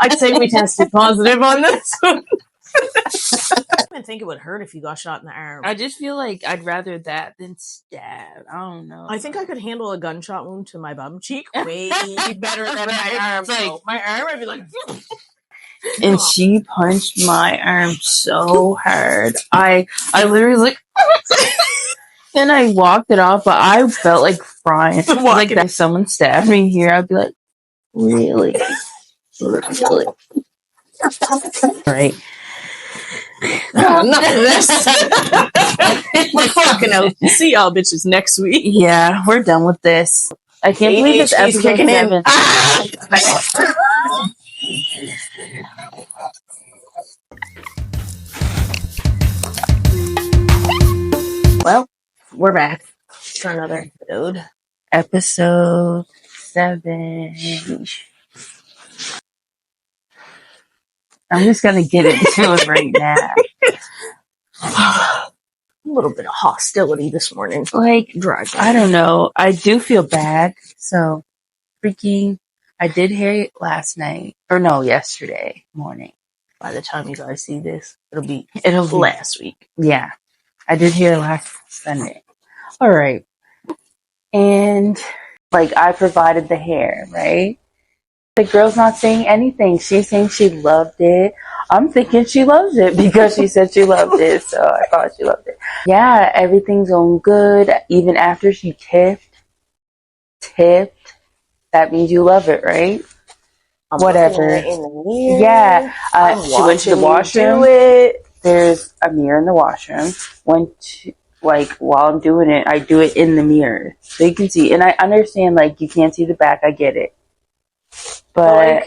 I'd say we tested positive on this one. I don't think it would hurt if you got shot in the arm. I just feel like I'd rather that than stab. I don't know. I think I could handle a gunshot wound to my bum cheek way better than my arm. Like, my arm, I'd be like... And she punched my arm so hard. I literally was like... And I walked it off, but I felt like crying. Like that if someone stabbed me here, I'd be like, really? Really? Right. Enough of this. We're fucking out. See y'all bitches next week. Yeah, we're done with this. I can't believe this episode kicking 7. in. Well, we're back for another episode. Episode 7. I'm just gonna get into it right now. A little bit of hostility this morning. Like, driving. I don't know. I do feel bad. So, I did hear it last night. Or no, yesterday morning. By the time you guys see this, it'll be last week. Yeah. I did hear last Sunday. Alright. And, like, I provided the hair, right? The girl's not saying anything. She's saying she loved it. I'm thinking she loves it because she said she loved it, so I thought she loved it. Yeah, everything's going good. Even after she tipped, that means you love it, right? Whatever. In the mirror. Yeah, she went to the washroom. There's a mirror in the washroom. While I'm doing it, I do it in the mirror. So you can see, and I understand, like, you can't see the back, I get it. But,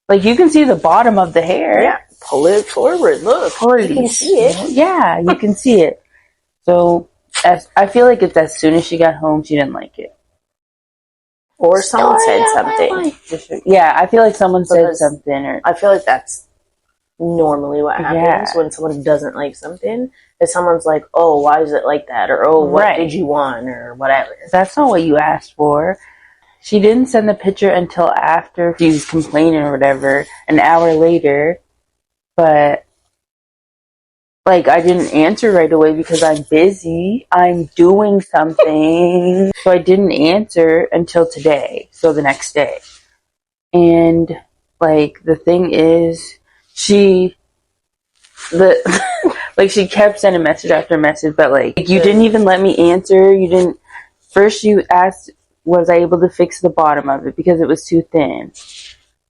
like, you can see the bottom of the hair. Yeah, pull it forward, look. You can see it. Yeah, you can see it. So, I feel like it's as soon as she got home, she didn't like it. Or someone said something. Yeah, I feel like someone said something. Or I feel like that's normally what happens when someone doesn't like something. Is someone's like, oh, why is it like that? Or, oh, what did you want? Or whatever. That's not what you asked for. She didn't send the picture until after she was complaining or whatever, an hour later. But, like, I didn't answer right away because I'm busy. I'm doing something. So I didn't answer until today. So the next day. And, like, the thing is, she kept sending message after message, but, like, you didn't even let me answer. You didn't. First, you asked, was I able to fix the bottom of it because it was too thin?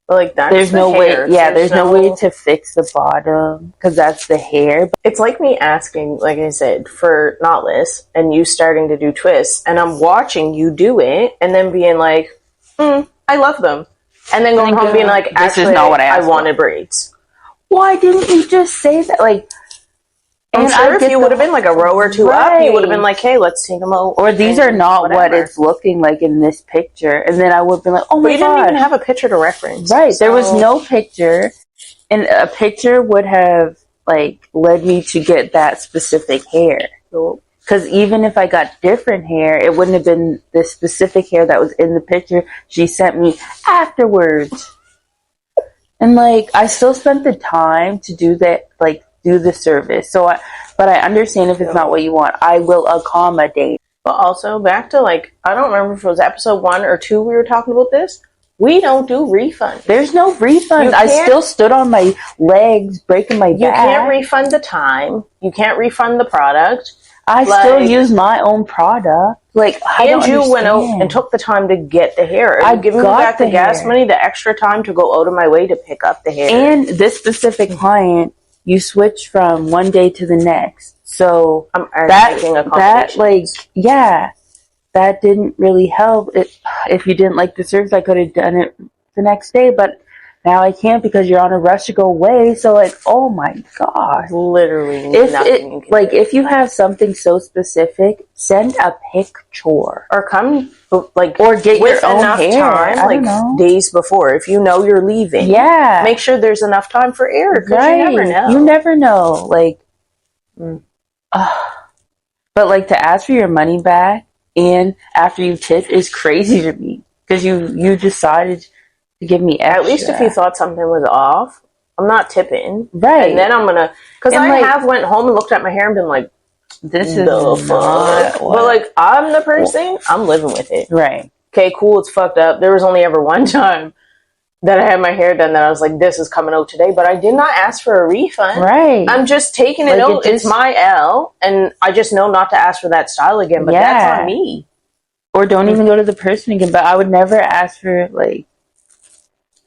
But, like, that's there's no way. Yeah, there's no way to fix the bottom because that's the hair. It's like me asking, like I said, for knotless and you starting to do twists, and I'm watching you do it, and then being like, I love them, and then going home being like, actually, this is not what I wanted braids. Why didn't you just say that? Like, I'm sure if you would have been like a row or two up, you would have been like, hey, let's take them out. Or these are not what it's looking like in this picture. And then I would have been like, oh my god. But you didn't even have a picture to reference. Right. So. There was no picture. And a picture would have, like, led me to get that specific hair. Because even if I got different hair, it wouldn't have been the specific hair that was in the picture she sent me afterwards. And, like, I still spent the time to do that, like, do the service. But I understand if it's not what you want. I will accommodate. But also, back to, like, I don't remember if it was episode 1 or 2 we were talking about this. We don't do refunds. There's no refunds. I still stood on my legs, breaking my back. You can't refund the time. You can't refund the product. I still use my own product. Like, and you went out and took the time to get the hair. Are you giving me back the gas money, the extra time to go out of my way to pick up the hair? And this specific client, you switch from one day to the next. So that didn't really help. If you didn't like the service, I could have done it the next day, but now I can't because you're on a rush to go away. So, like, oh my gosh. Literally nothing. If you have something so specific, send a picture. Or come, like, or get with your own enough hair. time, like, days before. If you know you're leaving, make sure there's enough time for air, because you never know. You never know. Like, but, like, to ask for your money back and after you tip is crazy to me. Because you decided to give me extra. At least if you thought something was off, I'm not tipping. Right. And then I'm going to, because I have went home and looked at my hair and been like, this is not what. But like, I'm the person, I'm living with it. Right. Okay, cool, it's fucked up. There was only ever one time that I had my hair done that I was like, this is coming out today, but I did not ask for a refund. Right. I'm just taking it out. It's my L, and I just know not to ask for that style again, but that's on me. Or don't even go to the person again, but I would never ask for, like,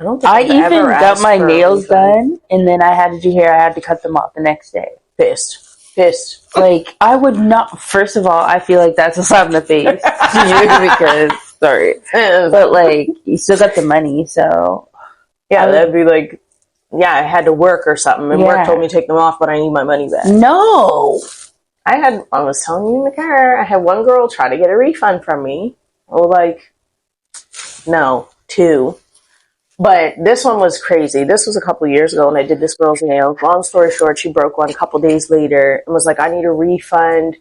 I don't think I even got my nails done, and then I had to do hair. I had to cut them off the next day. Pissed. Like, I would not. First of all, I feel like that's a slap in the face to you because sorry, but like you still got the money, so yeah, that'd be like, yeah, I had to work or something, and work told me to take them off, but I need my money back. No, I was telling you in the car, I had one girl try to get a refund from me. Well, like, no, two. But this one was crazy. This was a couple years ago when I did this girl's nails. Long story short, she broke one a couple days later and was like, I need a refund.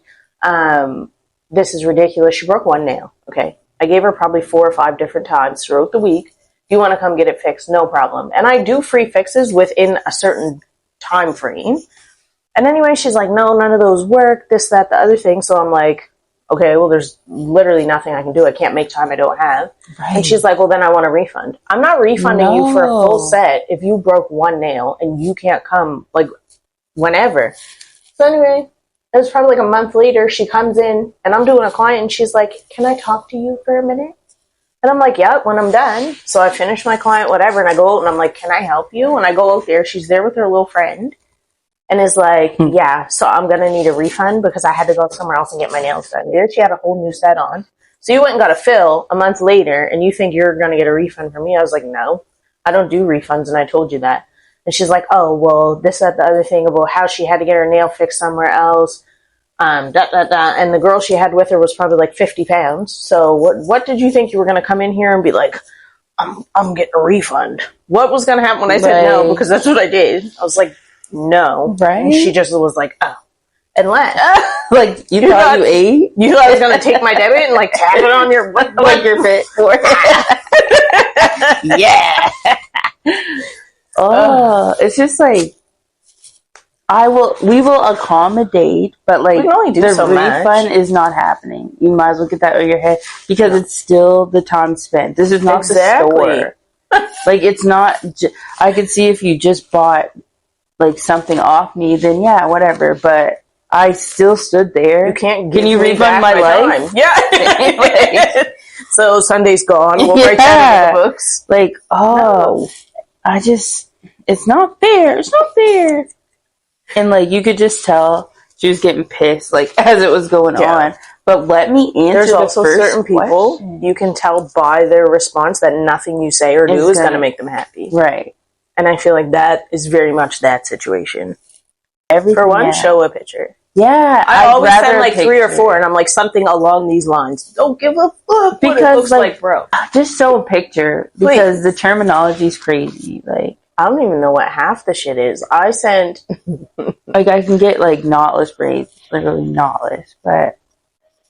This is ridiculous. She broke one nail. Okay. I gave her probably 4 or 5 different times throughout the week. If you want to come get it fixed, no problem. And I do free fixes within a certain time frame. And anyway, she's like, no, none of those work, this, that, the other thing. So I'm like, okay, well, there's literally nothing I can do. I can't make time I don't have. Right. And she's like, well, then I want a refund. I'm not refunding you for a full set if you broke one nail and you can't come, like, whenever. So anyway, it was probably like a month later. She comes in, and I'm doing a client, and she's like, can I talk to you for a minute? And I'm like, yeah, when I'm done. So I finish my client, whatever, and I go out, and I'm like, can I help you? And I go out there. She's there with her little friend. And is like, yeah, so I'm going to need a refund because I had to go somewhere else and get my nails done. There she had a whole new set on. So you went and got a fill a month later, and you think you're going to get a refund from me? I was like, no, I don't do refunds, and I told you that. And she's like, oh, well, this, that, the other thing about how she had to get her nail fixed somewhere else. And the girl she had with her was probably like 50 pounds. So what did you think you were going to come in here and be like, I'm getting a refund? What was going to happen when I said no? Because that's what I did. I was like, no. Right. And she just was like, oh. And left. Like, you thought you ate? You thought I was going to take my debit and, like, tap it on your butt? Like your fit for it. Yeah. It's just like, we will accommodate, but, like, the refund is not happening. You might as well get that over your head because it's still the time spent. This is not the store. Like, it's not, I could see if you just bought, like, something off me, then yeah, whatever. But I still stood there. You can't. Can you refund my life? Time. Yeah. So Sunday's gone. We'll write that in the books. Like, it's not fair. It's not fair. And like, you could just tell she was getting pissed, like as it was going on. But let me answer. There's also certain people you can tell by their response that nothing you say or do is going to make them happy. Right. And I feel like that is very much that situation. For one, show a picture. Yeah. I always send like 3 or 4, and I'm like, something along these lines. Don't give a fuck because, what it looks like, bro. Just show a picture because the terminology is crazy. Like, I don't even know what half the shit is. I sent... like, I can get like knotless braids, literally knotless, but...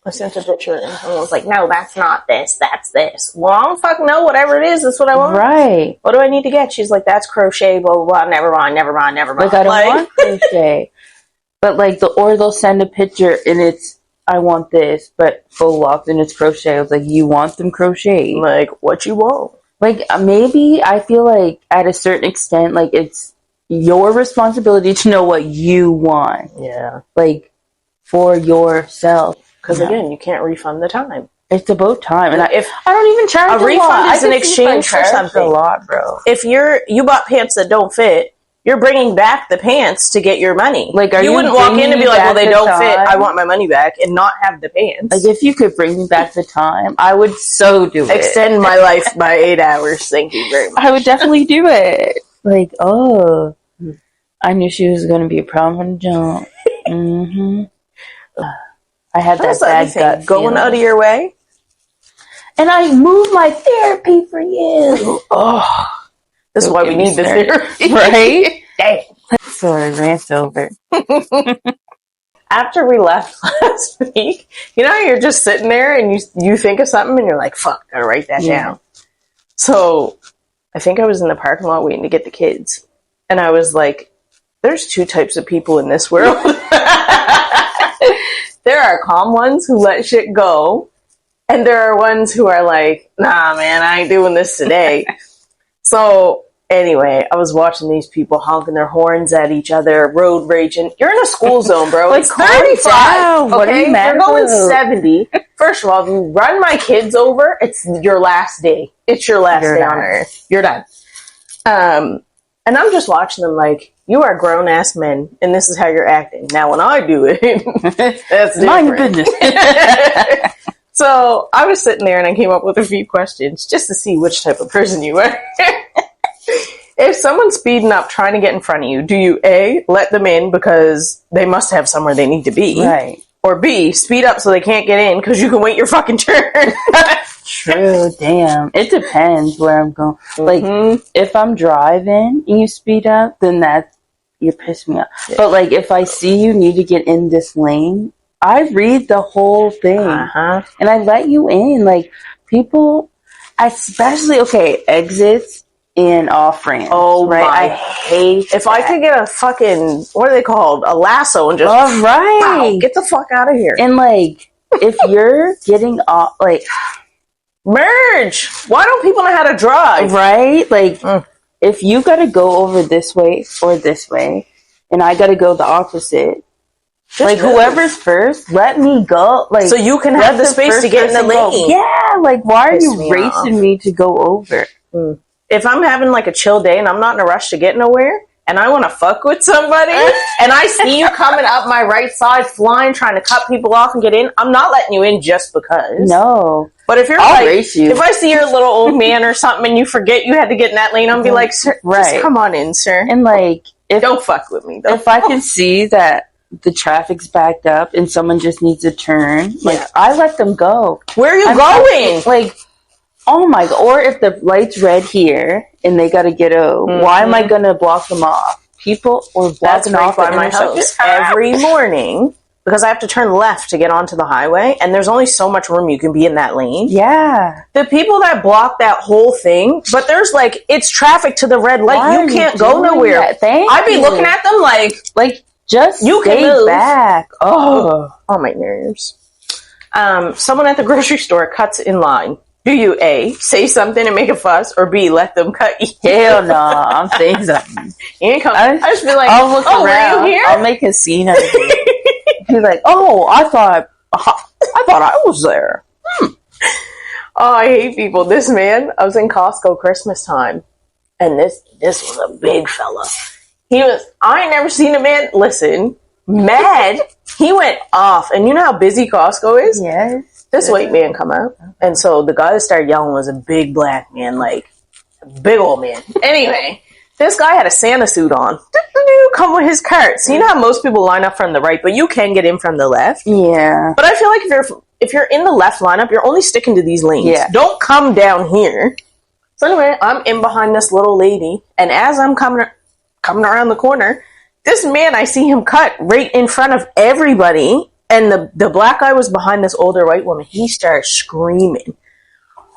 I sent a picture and someone was like, no, that's not this, that's this. Well, I don't fucking know. Whatever it is, that's what I want. Right. What do I need to get? She's like, that's crochet, blah, blah, blah. Never mind. Like, I don't want crochet. But, like, or they'll send a picture and it's, I want this, but full locked and it's crochet. I was like, you want them crochet? Like, what you want? Like, maybe I feel like at a certain extent, like, it's your responsibility to know what you want. Yeah. Like, for yourself. Because again, you can't refund the time. It's about time, and if I don't even charge a refund is an exchange for something. A lot, bro. If you bought pants that don't fit, you're bringing back the pants to get your money. Like, you wouldn't walk in and be like, "Well, they don't fit. I want my money back," and not have the pants. Like, if you could bring me back the time, I would so do it. Extend my life by 8 hours. Thank you very much. I would definitely do it. Like, I knew she was going to be a problem from the jump. Mm-hmm. I had that bad gut going feeling. Out of your way. And I moved my therapy for you. This is why we need this therapy. Right? Dang. Sort of rant over. After we left last week, you know, you're just sitting there and you think of something and you're like, fuck, gotta write that down. So I think I was in the parking lot waiting to get the kids. And I was like, there's two types of people in this world. There are calm ones who let shit go. And there are ones who are like, nah, man, I ain't doing this today. So anyway, I was watching these people honking their horns at each other, road raging. You're in a school zone, bro. It's 35. Okay, you're going 70. First of all, if you run my kids over, it's your last day. It's your last day on earth. You're done. And I'm just watching them like, you are grown-ass men, and this is how you're acting. Now, when I do it, that's different. Mind your business. So I was sitting there, and I came up with a few questions just to see which type of person you are. If someone's speeding up trying to get in front of you, do you A, let them in because they must have somewhere they need to be? Right. Or B, speed up so they can't get in because you can wait your fucking turn? True, damn. It depends where I'm going. Like, if I'm driving and you speed up, then you piss me off. Yeah. But, like, if I see you need to get in this lane, I read the whole thing. And I let you in. Like, people, especially, exits and off-ramps. Oh, right? I hate If I could get a fucking, what are they called? A lasso and just, wow, get the fuck out of here. And, like, if you're getting off, like, merge. Why don't people know how to drive? Right? Like, if you got to go over this way or this way, and I got to go the opposite, just like, whoever's first, let me go. Like, so you can have the space to get in the lane. Yeah, like, why are you racing me to go over? If I'm having, like, a chill day and I'm not in a rush to get nowhere, and I want to fuck with somebody, and I see you coming up my right side, flying, trying to cut people off and get in, I'm not letting you in just because. No. But if you're I'll race you. If I see your little old man or something and you forget you had to get in that lane, I'll be like, sir, just come on in, sir. And, like, don't fuck with me. If I can see that the traffic's backed up and someone just needs a turn, like, I let them go. Where are you going? Like, oh my god. Or if the light's red here and they gotta get out, why am I gonna block them off? People are blocking off by my house every morning because I have to turn left to get onto the highway, and there's only so much room you can be in that lane. Yeah. The people that block that whole thing, but there's like, it's traffic to the red light. You can't go nowhere. I'd be looking at them like just you can move back. Oh, my nerves. Someone at the grocery store cuts in line. Do you A, say something and make a fuss, or B, let them cut you? Hell no, I'm saying something. You ain't coming. I just be like, I'll look around. Were you here? I'll make a scene out of it. He's like, oh, I thought I was there. Oh, I hate people. This man, I was in Costco Christmas time, and this was a big fella. I ain't never seen a man, mad. He went off, and you know how busy Costco is? Yes. This white man come out, and so the guy that started yelling was a big black man, like a big old man. Anyway, this guy had a Santa suit on. Come with his cart. So you know how most people line up from the right, but you can get in from the left. Yeah. But I feel like if you're in the left lineup, you're only sticking to these lanes. Yeah. Don't come down here. So anyway, I'm in behind this little lady, and as I'm coming around the corner, this man, I see him cut right in front of everybody. And the black guy was behind this older white woman. He started screaming,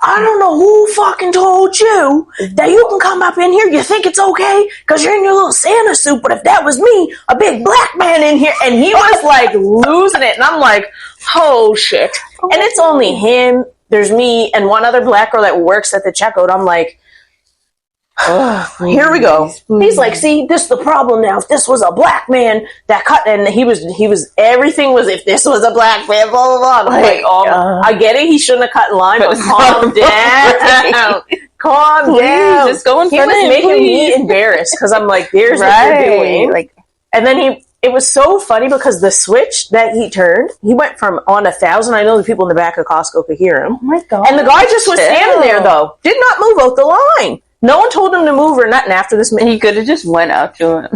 I don't know who fucking told you that you can come up in here. You think it's okay because you're in your little Santa suit. But if that was me, a big black man in here. And he was like losing it. And I'm like, oh shit. And it's only him. There's me and one other black girl that works at the checkout. I'm like, here we go. He's like, see, this is the problem now. If this was a black man that cut, and he was, everything was, if this was a black man, blah, blah, blah. I'm like, I get it. He shouldn't have cut in line, but calm down. Calm down. Just go in front of him. He was making me embarrassed because I'm like, there's what you're doing. Like, and then it was so funny because the switch that he turned, he went from on 1,000. I know the people in the back of Costco could hear him. Oh my God. And the guy just was standing there though. Did not move out the line. No one told him to move or nothing after this. He could have just went up to him.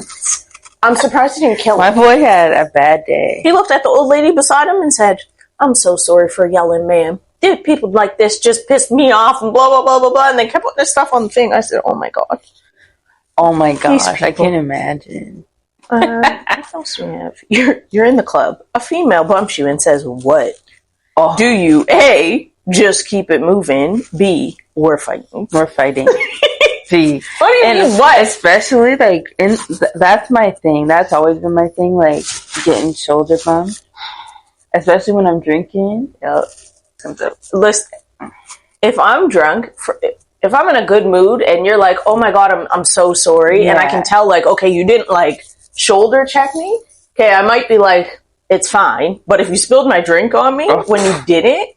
I'm surprised he didn't kill him. My boy had a bad day. He looked at the old lady beside him and said, I'm so sorry for yelling, ma'am. Dude, people like this just pissed me off and blah, blah, blah, blah, blah. And they kept putting this stuff on the thing. I said, oh my God. Oh my gosh, I can't imagine. What else do we have? You're in the club. A female bumps you and says, what? Oh. Do you, A, just keep it moving, B, we're fighting. We're fighting. See, what do you mean? What? Especially like that's my thing. That's always been my thing. Like getting shoulder bumped, especially when I'm drinking. Yep. Listen, if I'm drunk, if I'm in a good mood, and you're like, "Oh my god, I'm so sorry," and I can tell, like, okay, you didn't like shoulder check me. Okay, I might be like, it's fine. But if you spilled my drink on me when you didn't,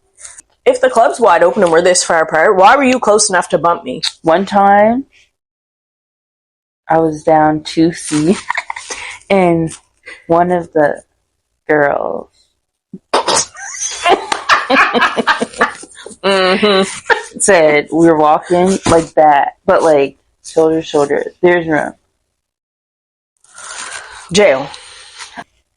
if the club's wide open and we're this far apart, why were you close enough to bump me? One time, I was down 2C, and one of the girls said we were walking like that, but like shoulder to shoulder. There's room. Jail.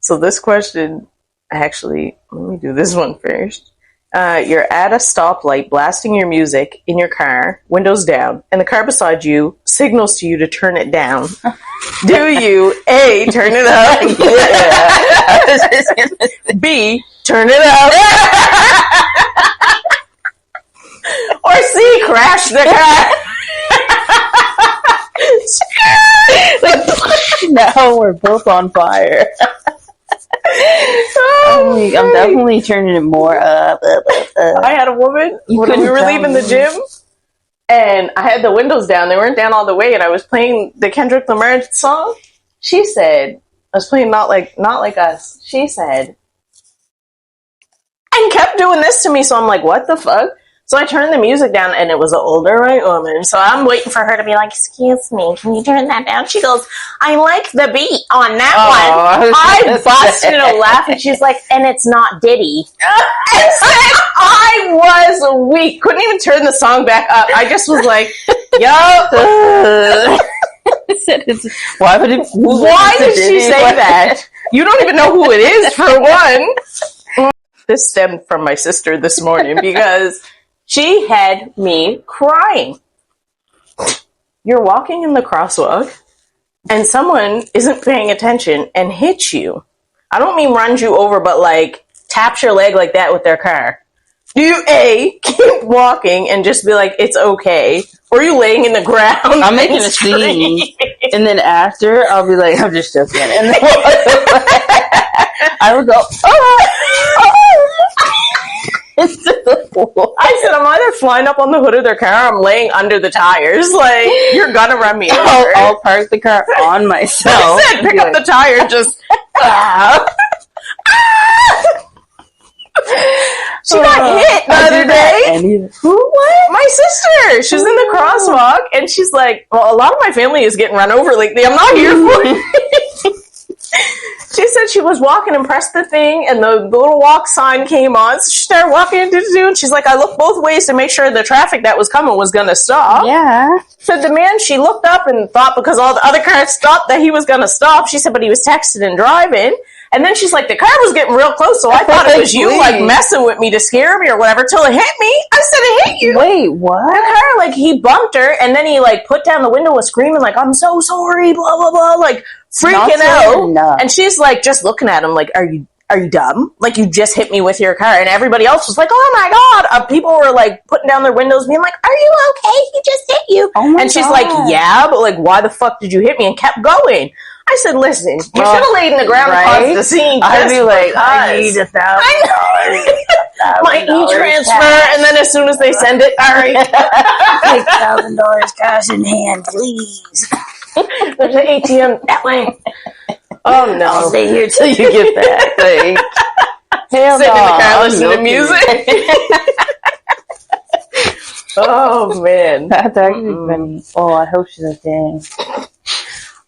So this question, actually, let me do this one first. You're at a stoplight blasting your music in your car, windows down, and the car beside you signals to you to turn it down. Do you A, turn it up? B, turn it up? Or C, crash the car? Now we're both on fire. I'm definitely turning it more up. I had a woman when we were leaving the gym, and I had the windows down. They weren't down all the way, and I was playing the Kendrick Lamar song. She said, I was playing Not Like Us. She said, and kept doing this to me, so I'm like, what the fuck? So I turned the music down, and it was an older white woman. So I'm waiting for her to be like, excuse me, can you turn that down? She goes, I like the beat on that one. I busted a laugh, and she's like, and it's not Diddy. I was weak. Couldn't even turn the song back up. I just was like, yup. Why did she say that? You don't even know who it is, for one. This stemmed from my sister this morning because she had me crying. You're walking in the crosswalk and someone isn't paying attention and hits you. I don't mean runs you over, but like taps your leg like that with their car. Do you A, keep walking and just be like, it's okay? Or are you laying in the ground? I'm making a scene. And then after, I'll be like, I'm just joking. And then I would go, oh! I said, I'm either flying up on the hood of their car or I'm laying under the tires. Like, you're gonna run me over. I'll park the car on myself. I said, pick up the tire, just... She got hit the other day. Who? What? My sister. She's in the crosswalk, and she's like, well, a lot of my family is getting run over lately. I'm not here for it. She said she was walking and pressed the thing, and the little walk sign came on. So she started walking into the zoo, and she's like, I looked both ways to make sure the traffic that was coming was going to stop. Yeah. Said the man, she looked up and thought because all the other cars stopped that he was going to stop. She said, but he was texting and driving. And then she's like, the car was getting real close, so I thought it was you, like, messing with me to scare me or whatever, till it hit me. I said, it hit you. Wait, what? The car, like, he bumped her, and then he, like, put down the window and was screaming, like, I'm so sorry, blah, blah, blah, like, freaking out. Enough. And she's, like, just looking at him, like, are you dumb? Like, you just hit me with your car. And everybody else was like, oh my God. People were, like, putting down their windows, being like, are you okay? He just hit you. Oh my and she's God. like, yeah, but, like, why the fuck did you hit me? And kept going. I said, listen, you should have laid in the ground and caused the scene. I'd be like, I need $1,000. My e-transfer, and then as soon as they send it, all right. Take $1,000 cash in hand, please. There's an ATM that way. Oh, no. I'll stay here till you get that thing. Hell Sit in the car, I'm listen to music. Oh, man. That's actually funny. Oh, I hope she's okay.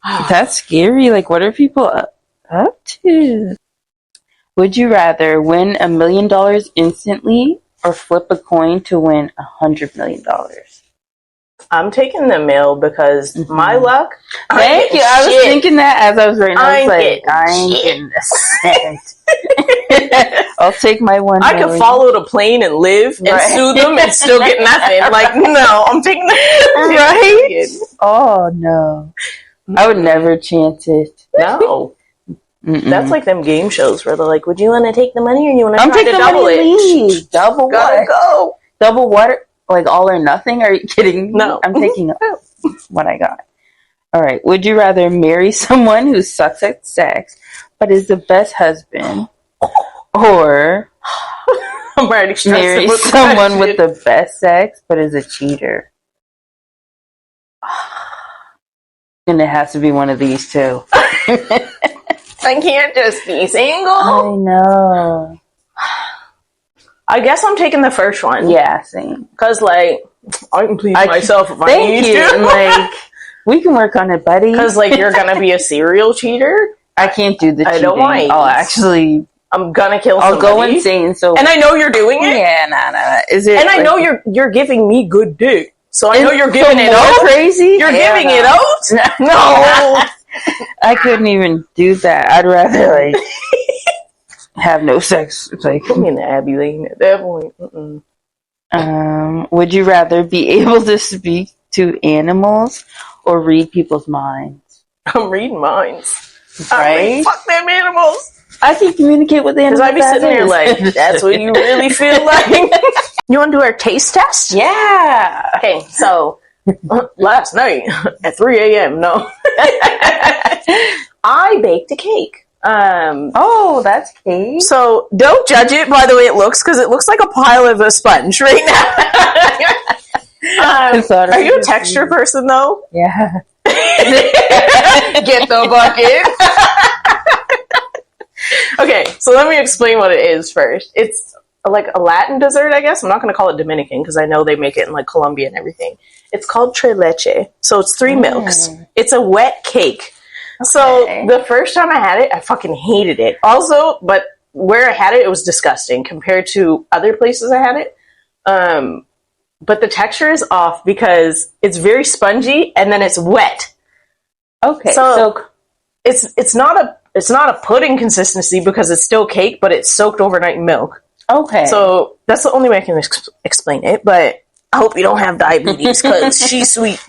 That's scary. Like, what are people up to? Would you rather win $1 million instantly or flip a coin to win $100 million? I'm taking the mill because my luck. Thank you. I was thinking that as I was writing. I was like, I ain't getting a cent. I'll take my $1 I could follow the plane and live and sue them and still get nothing. Like, no, I'm taking the right. Oh no. I would never chance it. No. That's like them game shows where they're like, would you want to take the money or you want to try to the double money it? Leave. Double Gotta what? go. Double what? Like all or nothing? Are you kidding me? No. I'm taking it. what I got. All right. Would you rather marry someone who sucks at sex but is the best husband, or I'm already marry someone with the best sex but is a cheater? And it has to be one of these two. I can't just be single. I know. I guess I'm taking the first one. Yeah, same. Because, like, I can please myself if I need to. Like, we can work on it, buddy. Because, like, you're going to be a serial cheater. I can't do the cheating. I don't mind. I'm going to kill somebody. I'll go insane. So, and I know you're doing it. Yeah, nah. Is it? And I know you're giving me good dick. So I know you're giving it out. Crazy? You're giving it out? No. I couldn't even do that. I'd rather, like, have no sex. It's like, put me in the Abbey Lane at that point. Would you rather be able to speak to animals or read people's minds? I'm reading minds. Right? Fuck them animals. I can communicate with animals. Because I'd be sitting there like, that's what you really feel like. You want to do our taste test? Yeah. Okay, so last night at 3 a.m. No, I baked a cake. Oh, that's cake. So don't judge it by the way it looks, because it looks like a pile of a sponge right now. Are you a texture person though? Yeah. Get the bucket. Okay, so let me explain what it is first. It's like a Latin dessert, I guess. I'm not going to call it Dominican because I know they make it in like Colombia and everything. It's called tres leche. So it's 3 milks. It's a wet cake. Okay. So the first time I had it, I fucking hated it. Also, but where I had it, it was disgusting compared to other places I had it. But the texture is off because it's very spongy and then it's wet. Okay. So it's not a pudding consistency because it's still cake, but it's soaked overnight in milk. Okay. So that's the only way I can explain it, but I hope you don't have diabetes because she's sweet.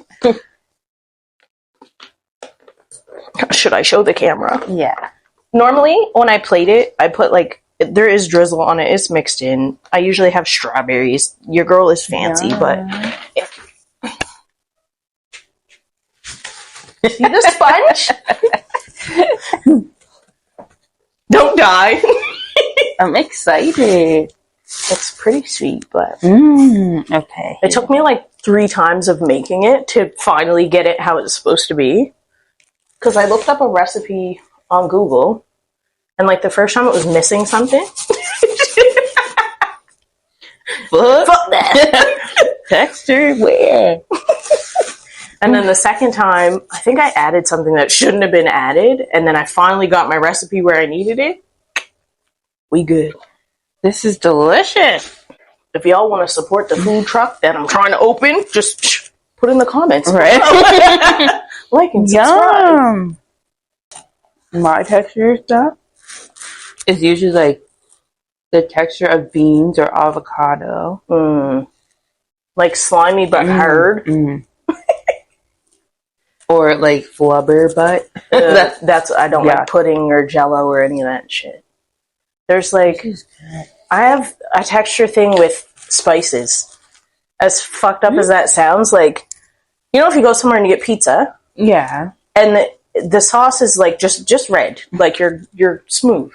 Should I show the camera? Yeah. Normally, when I plate it, I put like, there is drizzle on it. It's mixed in. I usually have strawberries. Your girl is fancy, but... Yeah. See the sponge? Don't die. I'm excited. It's pretty sweet, but... okay. It took me like 3 times of making it to finally get it how it's supposed to be. Because I looked up a recipe on Google, and like the first time it was missing something. Fuck that. Texture, where? And then the second time, I think I added something that shouldn't have been added, and then I finally got my recipe where I needed it. We good. This is delicious. If y'all want to support the food truck that I'm trying to open, just put in the comments. Right. Like and subscribe. Yum. My texture stuff is usually like the texture of beans or avocado. Like slimy but hard. Or like flubber butt. That's I don't like pudding or jello or any of that shit. There's like, I have a texture thing with spices. As fucked up as that sounds, like, you know if you go somewhere and you get pizza. Yeah. And the sauce is like just red. Like you're smooth.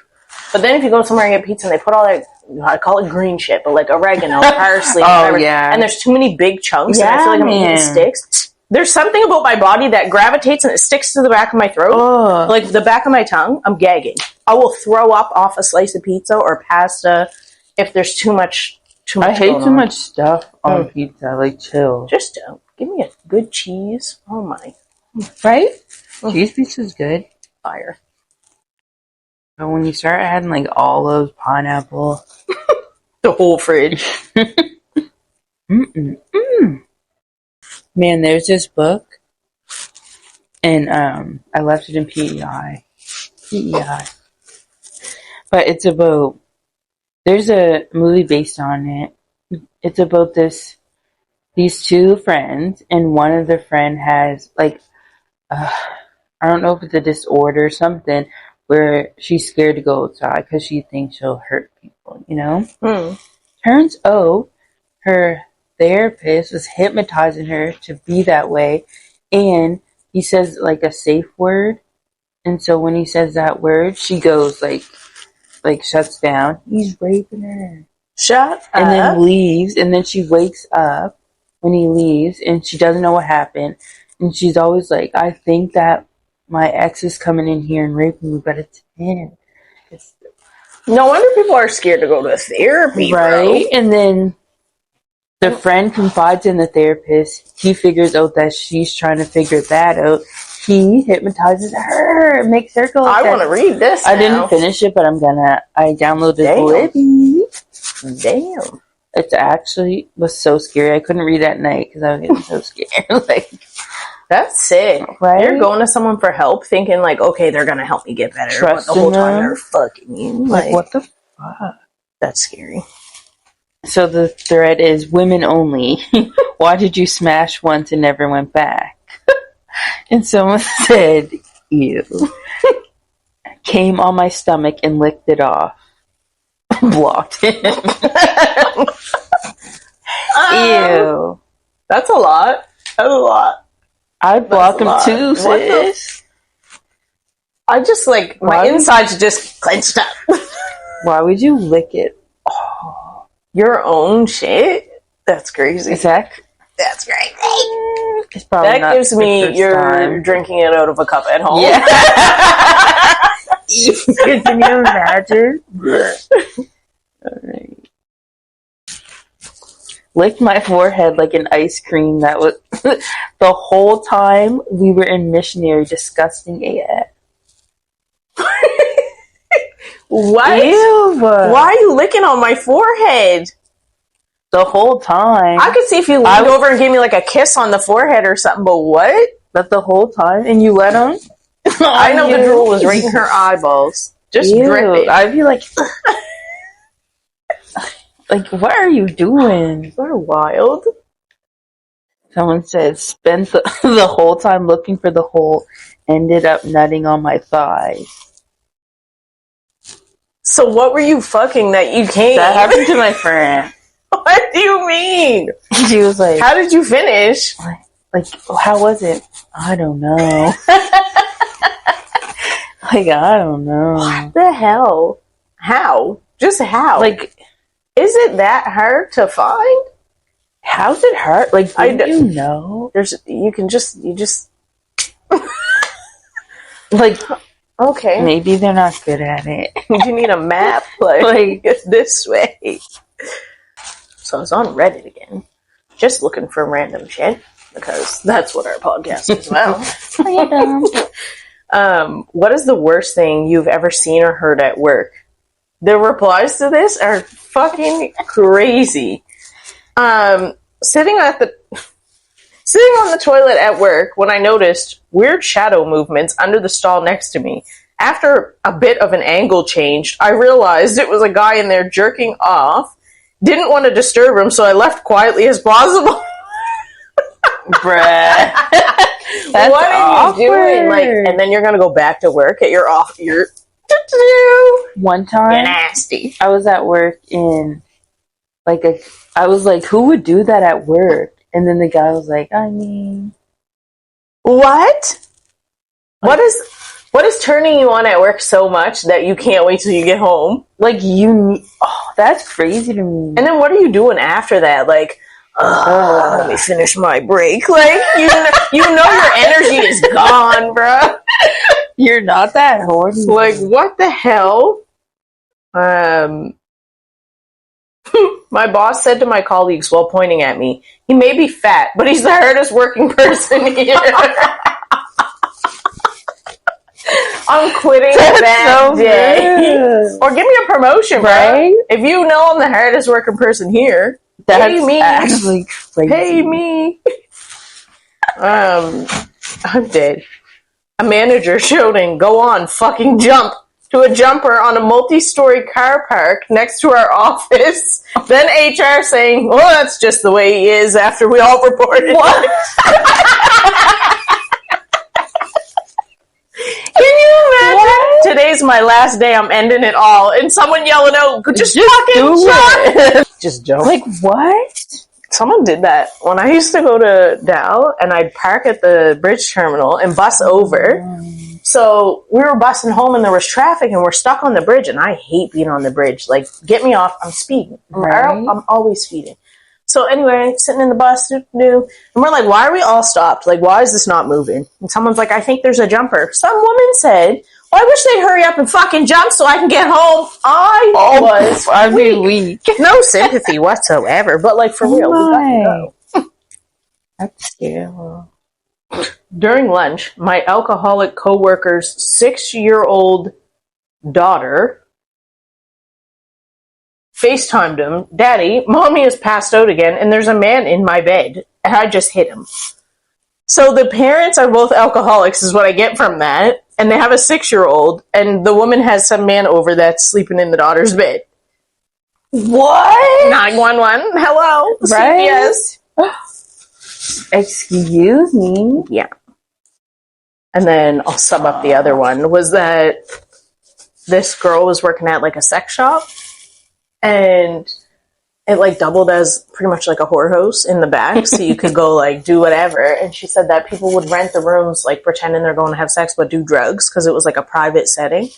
But then if you go somewhere and get pizza and they put all that, I call it green shit, but like oregano, parsley, whatever. Yeah. And there's too many big chunks and I feel like I'm eating sticks. There's something about my body that gravitates and it sticks to the back of my throat. Like the back of my tongue, I'm gagging. I will throw up off a slice of pizza or pasta if there's too much I hate too much stuff on pizza. Like, chill. Just give me a good cheese. Oh my. Right? Cheese pizza is good. Fire. But when you start adding like olives, pineapple, the whole fridge. Man, there's this book, and I left it in PEI. But it's about, there's a movie based on it. It's about these 2 friends, and one of the friend has like, I don't know if it's a disorder or something, where she's scared to go outside because she thinks she'll hurt people, you know? Turns out her therapist was hypnotizing her to be that way, and he says like a safe word, and so when he says that word, she goes like shuts down. He's raping her. Shut up. And then leaves, and then she wakes up when he leaves, and she doesn't know what happened, and she's always like, I think that my ex is coming in here and raping me, but it's him. No wonder people are scared to go to therapy, right? Bro. And then the friend confides in the therapist. He figures out that she's trying to figure that out. He hypnotizes her, makes her go. I want to read this now. I didn't finish it, but I downloaded it. Damn. It actually was so scary. I couldn't read at night because I was getting so scared. Like, that's sick. Right? You're going to someone for help thinking like, okay, they're going to help me get better. But the whole time they're fucking you. Like, what the fuck? That's scary. So the thread is women only. Why did you smash once and never went back? And someone said, ew. Came on my stomach and licked it off. Blocked him. Ew. That's a lot. That's a lot. I'd block him too, sis. I just like, my insides just clenched up. Why would you lick it? Oh, your own shit? That's crazy. That's crazy. It's probably that gives me you're drinking it out of a cup at home. Yeah. Can you imagine? Alright. Licked my forehead like an ice cream. That was the whole time we were in missionary. Disgusting AF. What? Ew. Why are you licking on my forehead? The whole time. I could see if you leaned over and gave me like a kiss on the forehead or something, but what? But the whole time? And you let him? I know the drool was right in her eyeballs. Just dripping. I'd be like, like, what are you doing? You're wild. Someone said, spent the whole time looking for the hole, ended up nutting on my thigh. So what were you fucking that you came? That happened to my friend. What do you mean? She was like, how did you finish? Like, how was it? I don't know. Like, I don't know. What the hell? How? Just how? Like, is it that hard to find? How's it hard? Like, you know? You just like, okay. Maybe they're not good at it. You need a map, like this way. So I was on Reddit again, just looking for random shit, because that's what our podcast is about. What is the worst thing you've ever seen or heard at work? The replies to this are fucking crazy. Sitting on the toilet at work when I noticed weird shadow movements under the stall next to me. After a bit of an angle changed, I realized it was a guy in there jerking off. Didn't want to disturb him, so I left quietly as possible. Bruh. That's what are awkward. you doing? Like, and then you're gonna go back to work at your off. One time, you're nasty. I was at work in I was like, who would do that at work? And then the guy was like, I mean, what? What is turning you on at work so much that you can't wait till you get home? Like, that's crazy to me. And then what are you doing after that? Like, let me finish my break. Like, you know your energy is gone, bro. You're not that horny. Like, what the hell? My boss said to my colleagues while pointing at me, he may be fat, but he's the hardest working person here. I'm quitting that day. Or give me a promotion, right? Bro. If you know I'm the hardest working person here, pay me. Actually crazy. Pay me. I'm dead. A manager shouting, "Go on, fucking jump!" to a jumper on a multi-story car park next to our office. Then HR saying, "Well, that's just the way he is," after we all reported. What? Can you imagine? What? Today's my last day. I'm ending it all, and someone yelling out, "Just fucking jump!" Just jump. Like what? Someone did that when I used to go to Dow, and I'd park at the bridge terminal and bus over. So we were busing home, and there was traffic, and we're stuck on the bridge. And I hate being on the bridge. Like, get me off! I'm speeding. Right. I'm always speeding. So anyway, sitting in the bus, and we're like, "Why are we all stopped? Like, why is this not moving?" And someone's like, "I think there's a jumper." Some woman said, "Oh, I wish they'd hurry up and fucking jump so I can get home." I'd be weak. No sympathy whatsoever, but like for real, we got to go. That's scary. During lunch, my alcoholic coworker's 6-year-old daughter FaceTimed him, "Daddy, Mommy has passed out again, and there's a man in my bed, and I just hit him." So the parents are both alcoholics, is what I get from that, and they have a 6-year-old, and the woman has some man over that's sleeping in the daughter's bed. What? 911, hello, Right? CPS. Excuse me? Yeah. And then I'll sum up the other one, was that this girl was working at like a sex shop, and it like doubled as pretty much like a whorehouse in the back, so you could go like do whatever. And she said that people would rent the rooms like pretending they're going to have sex but do drugs, because it was like a private setting.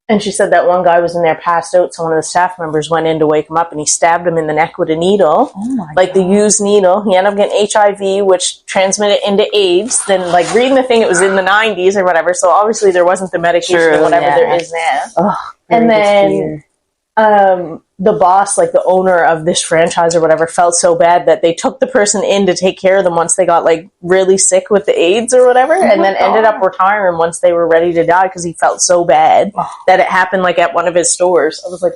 And she said that one guy was in there passed out, so one of the staff members went in to wake him up, and he stabbed him in the neck with a needle, like the used needle. He ended up getting HIV, which transmitted into AIDS. Then, like, reading the thing, it was in the 90s or whatever, so obviously there wasn't the medication or whatever there is now. And then the boss, like the owner of this franchise or whatever, felt so bad that they took the person in to take care of them once they got like really sick with the AIDS or whatever, and then ended up retiring once they were ready to die, because he felt so bad that it happened like at one of his stores. I was like,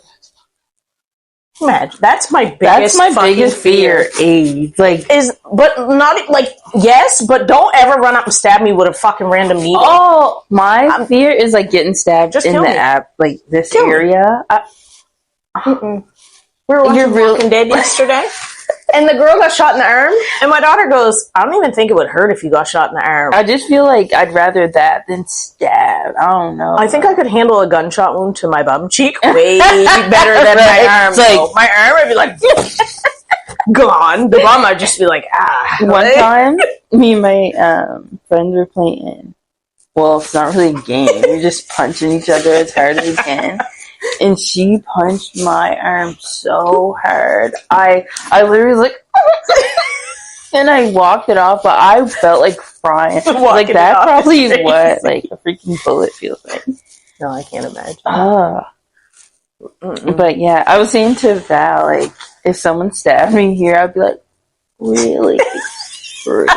imagine, that's my biggest fear. AIDS, like, but not like, yes, but don't ever run up and stab me with a fucking random needle. Oh, my fear is like getting stabbed in the app, like this area. We were watching Walking Dead yesterday, and the girl got shot in the arm, and my daughter goes, "I don't even think it would hurt if you got shot in the arm." I just feel like I'd rather that than stab. I don't know. I think I could handle a gunshot wound to my bum cheek way better than my arm. It's like, so my arm would be like gone. The bum, I'd just be like, ah. One time, me and my friends were playing. Well, it's not really a game. We're just punching each other as hard as we can. And she punched my arm so hard. I literally was like, and I walked it off, but I felt like crying. Like, that probably is what like a freaking bullet feels like. No, I can't imagine. But yeah, I was saying to Val, like, if someone stabbed me here, I'd be like, really? Really?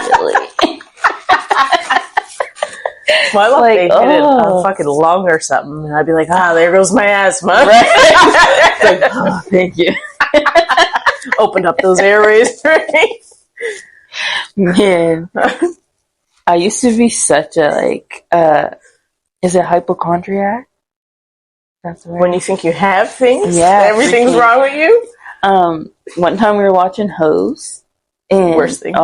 My luck, like, they hit it a fucking lung or something, and I'd be like, there goes my asthma. Right? Like, oh, thank you. Opened up those airways for me. Man, I used to be such a, like, is it hypochondriac? That's right. When you think you have things, everything's wrong with you. One time we were watching Hose, and worst thing.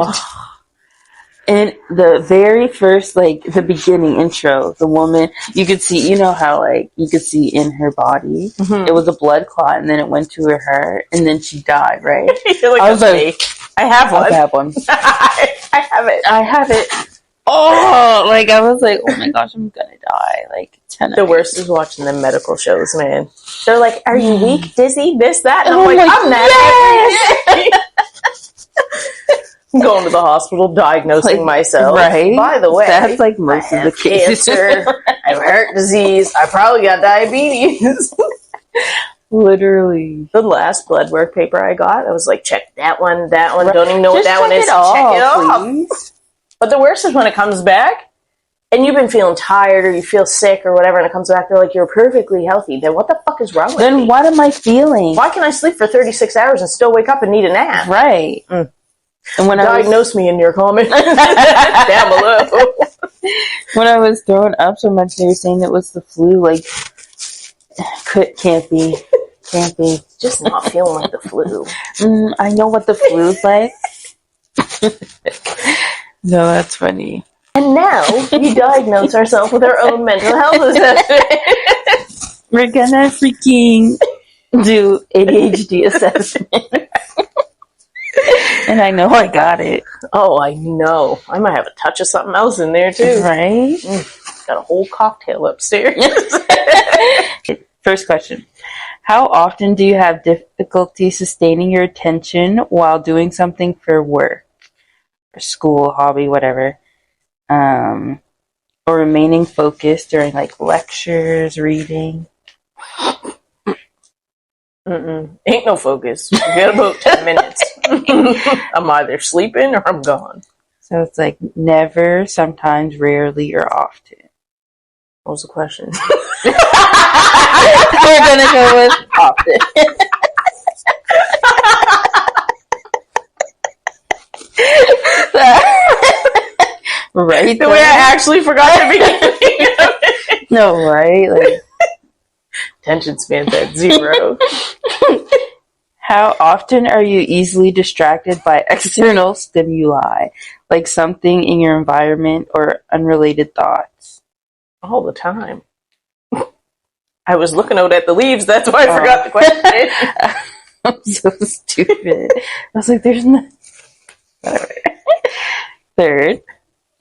And the very first, like, the beginning intro, the woman, you could see, you know how, like, you could see in her body, it was a blood clot, and then it went to her heart, and then she died, right? Like, I was like, I have one. I have one. I have it. I have it. Oh, like, I was like, oh my gosh, I'm gonna die. Like, 10 The worst is watching the medical shows, man. They're like, are you weak, dizzy, this, that? And I'm like, I'm not. Going to the hospital, diagnosing myself. Right. By the way, that's like most of the cases. Cancer, I have heart disease. I probably got diabetes. Literally. The last blood work paper I got, I was like, check that one. Don't even know what that one is. Check it off. But the worst is when it comes back, and you've been feeling tired or you feel sick or whatever, and it comes back, they're like, you're perfectly healthy. Then what the fuck is wrong with me? Then what am I feeling? Why can I sleep for 36 hours and still wake up and need a nap? Right. And when diagnose me in your comments down below. When I was throwing up so much, they were saying it was the flu. Like, can't be. Just not feeling like the flu. I know what the flu's like. No, that's funny. And now we diagnose ourselves with our own mental health assessment. We're gonna freaking do ADHD assessment. And I know I got it. Oh, I know. I might have a touch of something else in there, too. Right? Got a whole cocktail upstairs. First question. How often do you have difficulty sustaining your attention while doing something for work, or school, hobby, whatever, or remaining focused during like lectures, reading? Ain't no focus. We got about 10 minutes. I'm either sleeping or I'm gone. So it's like never, sometimes, rarely, or often. What was the question? We're gonna go with often. Right? The way I actually forgot the beginning of it. No, right? Like, attention span's at 0. how often are you easily distracted by external stimuli, like something in your environment or unrelated thoughts? All the time. I was looking out at the leaves, that's why I forgot the question. I'm so stupid. I was like, there's no... Whatever. Third,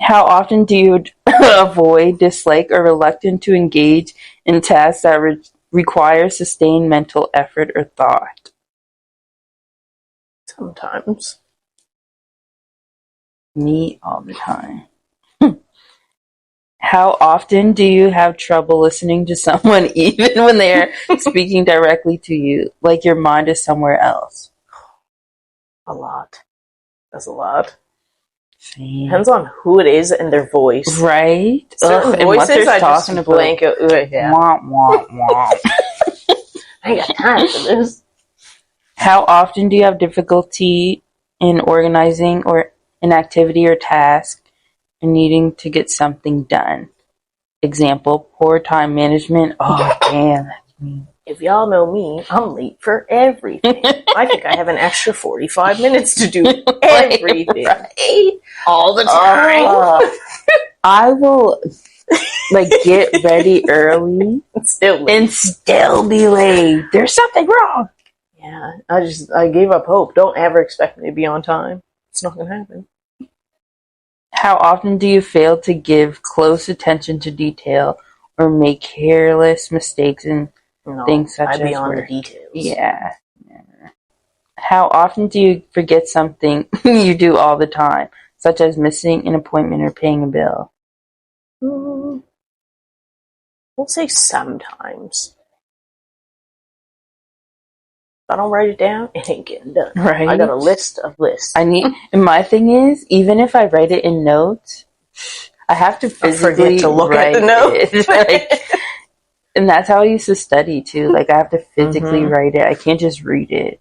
how often do you avoid, dislike, or reluctant to engage in tasks that require sustained mental effort or thought? Sometimes. Me all the time. How often do you have trouble listening to someone even when they're speaking directly to you, like your mind is somewhere else? A lot. That's a lot. Same. Depends on who it is and their voice. Right? Certain voices I just blank out. Yeah. Womp, womp, womp. I ain't got time for this. How often do you have difficulty in organizing or an activity or task and needing to get something done? Example, poor time management. Oh, damn, that's me. If y'all know me, I'm late for everything. I think I have an extra 45 minutes to do everything. Right? All the time. I will like get ready early and still be late. There's something wrong. Yeah, I gave up hope. Don't ever expect me to be on time. It's not going to happen. How often do you fail to give close attention to detail or make careless mistakes in things such as I'd be on work? the details. Yeah. Never. How often do you forget something you do all the time, such as missing an appointment or paying a bill? We'll say sometimes. If I don't write it down, it ain't getting done. Right. I got a list of lists. And my thing is, even if I write it in notes, I have to physically forget to look at the notes. And that's how I used to study too. Like I have to physically write it. I can't just read it.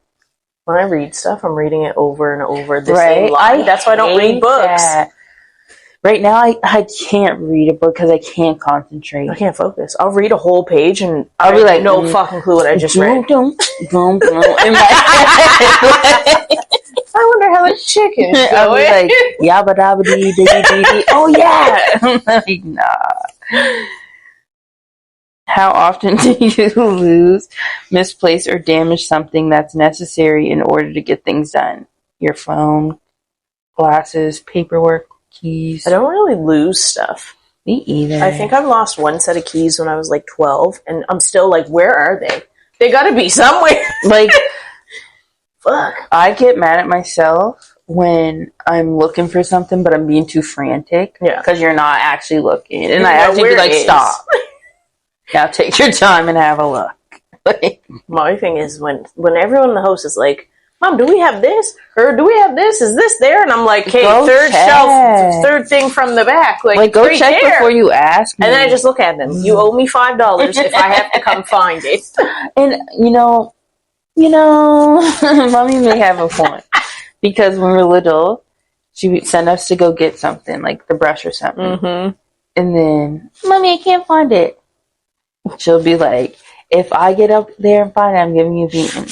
When I read stuff, I'm reading it over and over the same line. That's why I don't read books. That. Right now, I can't read a book because I can't concentrate. I can't focus. I'll read a whole page and I'll be like, no fucking clue what I just read. Boom, boom, boom, in my head. I wonder how the chicken's going. I'll be like, yabba dabba dee dee dee dee. Oh yeah. I'm like, nah. How often do you lose, misplace, or damage something that's necessary in order to get things done? Your phone, glasses, paperwork, keys. I don't really lose stuff. Me either. I think I've lost one set of keys when I was like 12, and I'm still like, where are they? They gotta be somewhere. Like, fuck. I get mad at myself when I'm looking for something, but I'm being too frantic. Yeah. Because you're not actually looking. And I actually be like, stop. Now take your time and have a look. My thing is when everyone in the house is like, Mom, do we have this? Or do we have this? Is this there? And I'm like, hey, third shelf, third thing from the back. Like go check before you ask me. And then I just look at them. You owe me $5 if I have to come find it. And, you know, Mommy may have a point. Because when we were little, she would send us to go get something, like the brush or something. Mm-hmm. And then, Mommy, I can't find it. She'll be like, if I get up there and find it, I'm giving you a beating.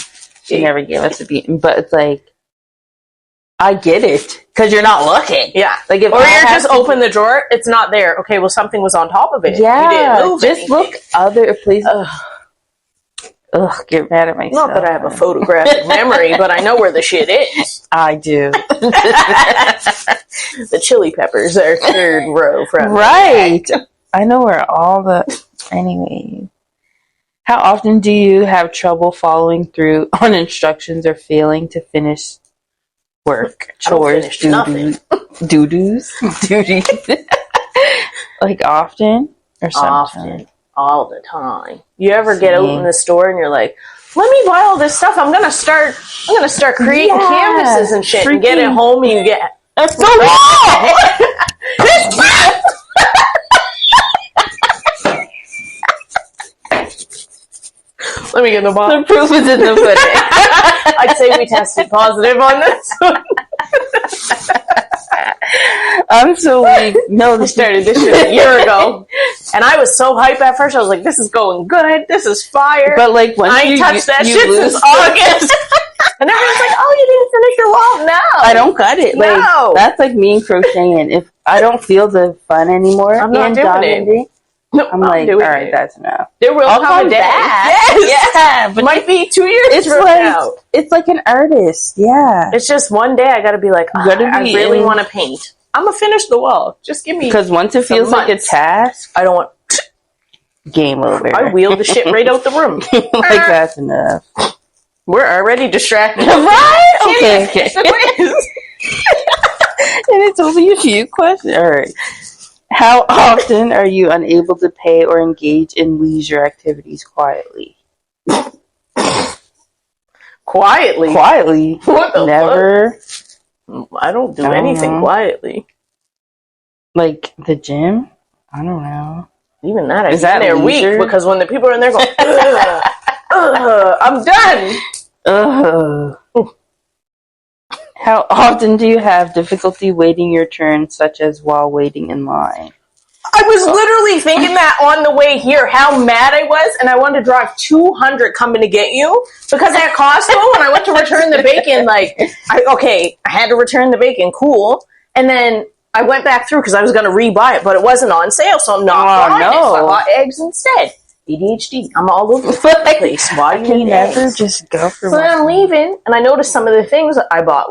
She never gave us a beating. But it's like, I get it. Because you're not looking. Yeah. Like if or you just open the drawer, it's not there. Okay, well, something was on top of it. Yeah. You didn't move just anything. look other places. ugh, get mad at myself. Not that I have a photographic memory, but I know where the shit is. I do. The chili peppers are third row from right. I know where all the... Anyway. How often do you have trouble following through on instructions or failing to finish work, chores, duties? Like often or sometimes? Often. All the time. You ever get out in the store and you're like, let me buy all this stuff. I'm gonna start creating canvases and shit, and get it home and you get that's the wall. Let me get the bottle. The proof is in the pudding. I'd say we tested positive on this one. I'm so weak. No, I started this shit a year ago, and I was so hyped at first. I was like, "This is going good. This is fire." But like, once I ain't touched that shit since August, and everyone's like, "Oh, you didn't finish your wall?" No, I don't cut it. Like no. that's like me and crocheting. If I don't feel the fun anymore, I'm not doing it. No, I'm like, all right, that's enough. There will come a day. Yes. Yeah, but might be 2 years from now. It's like an artist. Yeah, it's just one day I got to be like, I really want to paint. I'm gonna finish the wall. Just give me, because once it feels like a task, I don't want game over. I wheel the shit right out the room. Like that's enough. We're already distracted, right? Okay. And it's only a few questions. All right. How often are you unable to pay or engage in leisure activities quietly? Quietly? What the Never. Fuck? I don't do anything quietly. Like the gym? I don't know. Even that, I get there weak because when the people are in there going, I'm done. How often do you have difficulty waiting your turn, such as while waiting in line? I was literally thinking that on the way here, how mad I was, and I wanted to drive 200 coming to get you, because at Costco, when I went to return the bacon, I had to return the bacon, cool, and then I went back through because I was going to rebuy it, but it wasn't on sale, so I'm not buying it, so I bought eggs instead. ADHD, I'm all over the place. Why do you never just go for So then I'm leaving, and I noticed some of the things I bought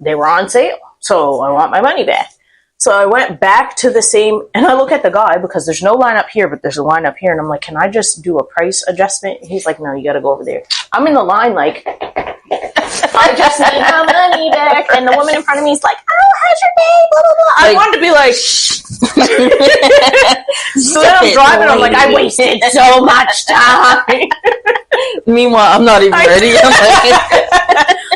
they were on sale, so I want my money back. So I went back to the same, and I look at the guy, because there's no line up here, but there's a line up here, and I'm like, can I just do a price adjustment? He's like, no, you gotta go over there. I'm in the line like, I just need my money back, and the woman in front of me is like, oh, how's your day, blah, blah, blah. I wanted to be like, so then I'm driving, I'm like, I wasted so much time. Meanwhile, I'm not even ready. I'm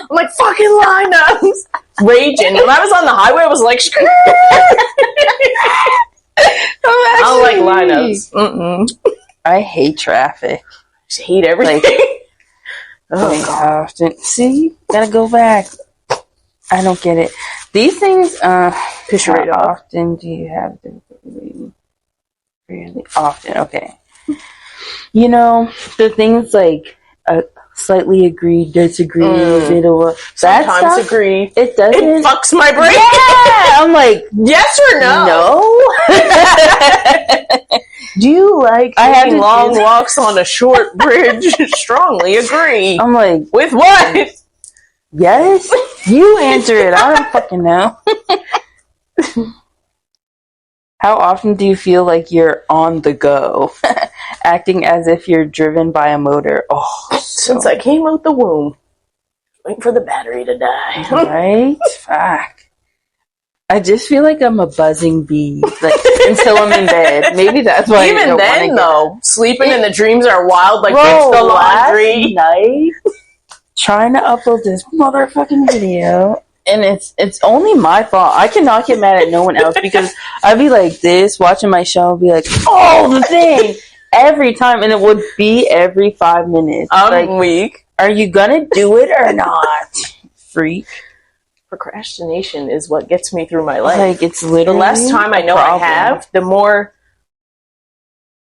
like, fucking lineups. Raging. When I was on the highway, I was like, I don't like lineups. I hate traffic. I just hate everything. Often. See? Gotta go back. I don't get it. These things, piss you right off. How often do you have them? Really often. Okay. You know, the things like slightly agree, disagree, sometimes agree. It doesn't. It fucks my brain. Yeah, I'm like, yes or no? No. Do you like taking long walks on a short bridge? Strongly agree. I'm like, with what? Yes. You answer it. I don't fucking know. How often do you feel like you're on the go, acting as if you're driven by a motor? Since I came out the womb, waiting for the battery to die. Right? Fuck. I just feel like I'm a buzzing bee, until I'm in bed. Maybe that's why. Even I don't then, though, sleeping and the dreams are wild. Like fix the laundry. Last night, trying to upload this motherfucking video. And it's only my fault. I cannot get mad at no one else, because I'd be like this, watching my show, and be like, the thing! Every time, and it would be every 5 minutes. I'm weak. Are you gonna do it or not? Freak. Procrastination is what gets me through my life. It's literally the less time I know I have, the more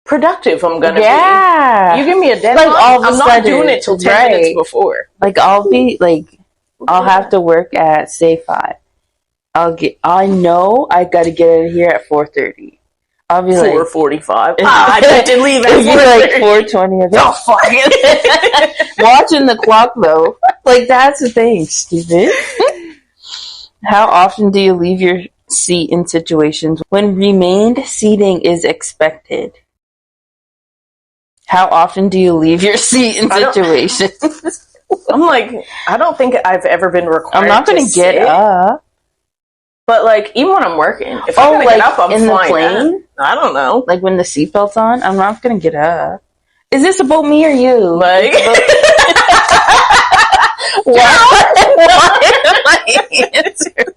productive I'm gonna be. You give me a deadline, I'm not doing it till 10 minutes before. I'll be I'll have to work at say 5. I know I gotta get out of here at 4:30. I'll be like 4:45. I meant to leave at like 4:20. Oh, fuck it. Watching the clock though. Like, that's the thing, stupid. How often do you leave your seat in situations when remained seating is expected? How often do you leave your seat in situations? I'm like, I don't think I've ever been required. I'm not going to get up. But like, even when I'm working, if I'm gonna get up, I'm in flying. The plane? I don't know. Like when the seatbelt's on, I'm not going to get up. Is this about me or you? Like, what am I answering?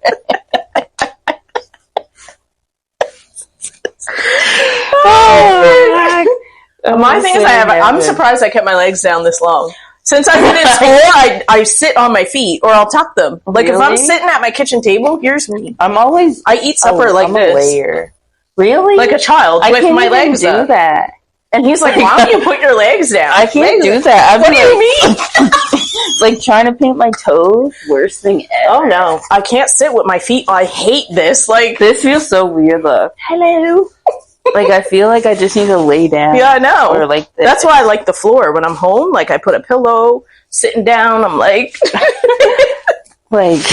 My thing is, I'm surprised I kept my legs down this long. Since I've been in school, I sit on my feet or I'll tuck them. Like if I'm sitting at my kitchen table, here's me. I eat supper like this. Layer. Really? Like a child with my legs do up. That. And he's like, why don't you put your legs down? I can't do that. What do you mean? It's like trying to paint my toes. Worst thing ever. Oh no. I can't sit with my feet. I hate this. Like, this feels so weird though. Hello. Like, I feel like I just need to lay down. Yeah, I know. Or like this. That's why I like the floor. When I'm home, like, I put a pillow, sitting down, I'm like... like...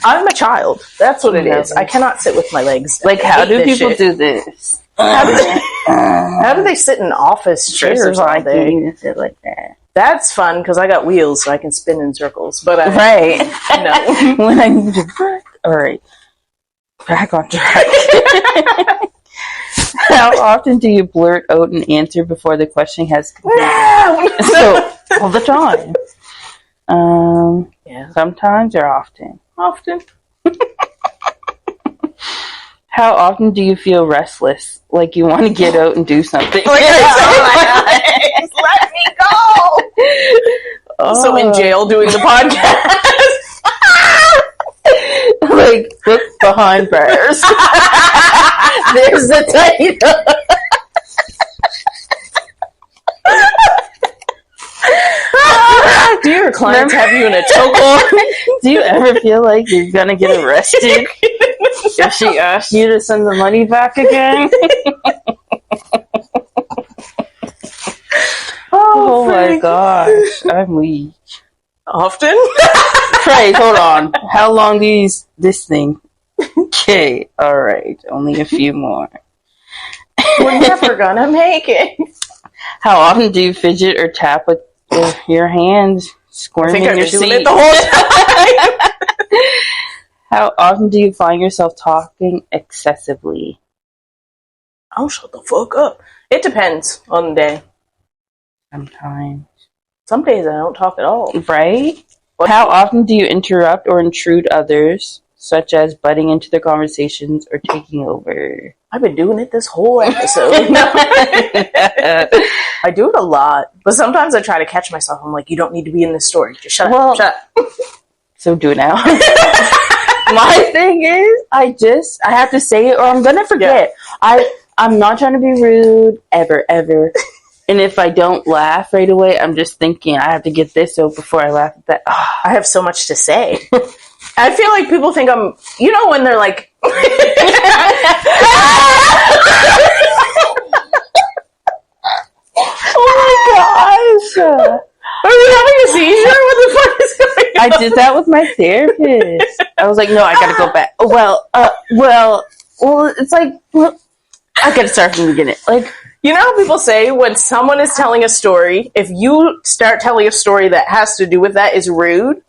I'm a child. That's what it is. I cannot sit with my legs down. Like, how do people do this? How do they sit in office chairs all day? I can't even sit like that. That's fun, because I got wheels, so I can spin in circles. But right. No. When I need to... Alright. Back on track. How often do you blurt out an answer before the question has completed? So, all the time. Yeah. Sometimes or often? Often. How often do you feel restless? Like you want to get out and do something? Like let me go! Also in jail doing the podcast. Like, look behind bars. There's the title. Do your clients have you in a chokehold? Do you ever feel like you're gonna get arrested if she asks you to send the money back again? Oh my gosh, I'm weak. Often? Right, hold on. How long is this thing? Okay, alright, only a few more. We're never gonna make it. How often do you fidget or tap with your hands, squirming in your seat? It the whole time. How often do you find yourself talking excessively? Oh, shut the fuck up. It depends on the day. Sometimes. Some days I don't talk at all. Right? How often do you interrupt or intrude others, such as butting into their conversations or taking over? I've been doing it this whole episode. I do it a lot. But sometimes I try to catch myself. I'm like, you don't need to be in this story. Just shut up. Shut up. So do it now. My thing is, I have to say it or I'm going to forget. Yeah. I'm not trying to be rude, ever. And if I don't laugh right away, I'm just thinking I have to get this out before I laugh at that. Oh, I have so much to say. I feel like people think I'm, when they're like, oh my gosh. Are you having a seizure? What the fuck is going on? I did that with my therapist. I was like, no, I gotta go back. Well, it's like, I gotta start from the beginning. Like, you know how people say when someone is telling a story, if you start telling a story that has to do with that is rude?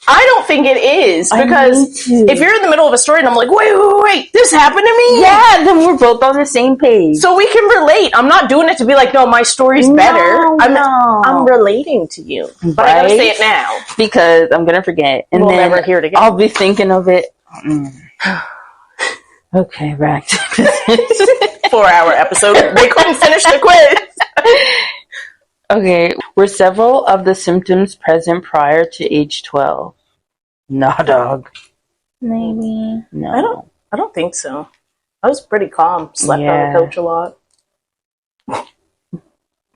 I don't think it is, because if you're in the middle of a story and I'm like, wait, this happened to me? Yeah, then we're both on the same page. So we can relate. I'm not doing it to be like, no, my story's better. I'm relating to you. But I gotta say it now. Because I'm gonna forget. And we'll then never hear it again. I'll be thinking of it. Okay, back to this. 4-hour episode. They couldn't finish the quiz. Okay, were several of the symptoms present prior to age 12? Nah, dog. Maybe. No. I don't think so. I was pretty calm. Slept on the couch a lot.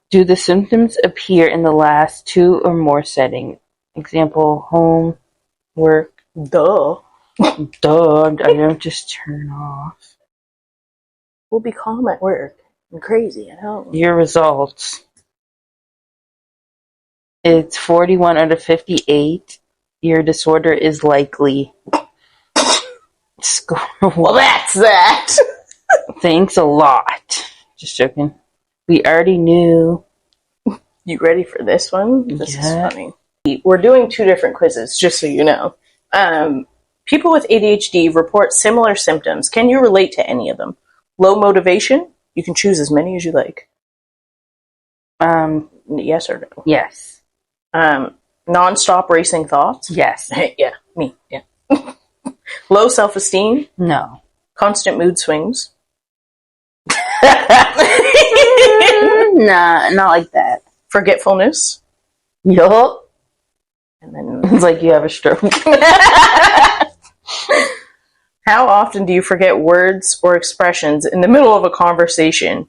Do the symptoms appear in the last 2 or more settings? Example, home, work. Duh. I don't just turn off. will be calm at work and crazy at home. Your results. It's 41 out of 58. Your disorder is likely. Well, that's that. Thanks a lot. Just joking. We already knew. You ready for this one? This is funny. We're doing 2 different quizzes, just so you know. People with ADHD report similar symptoms. Can you relate to any of them? Low motivation? You can choose as many as you like. Yes or no? Yes. Non-stop racing thoughts? Yes. Yeah, me. Yeah. Low self-esteem? No. Constant mood swings? Nah, not like that. Forgetfulness? Yup. And then It's like you have a stroke. how often do you forget words or expressions in the middle of a conversation?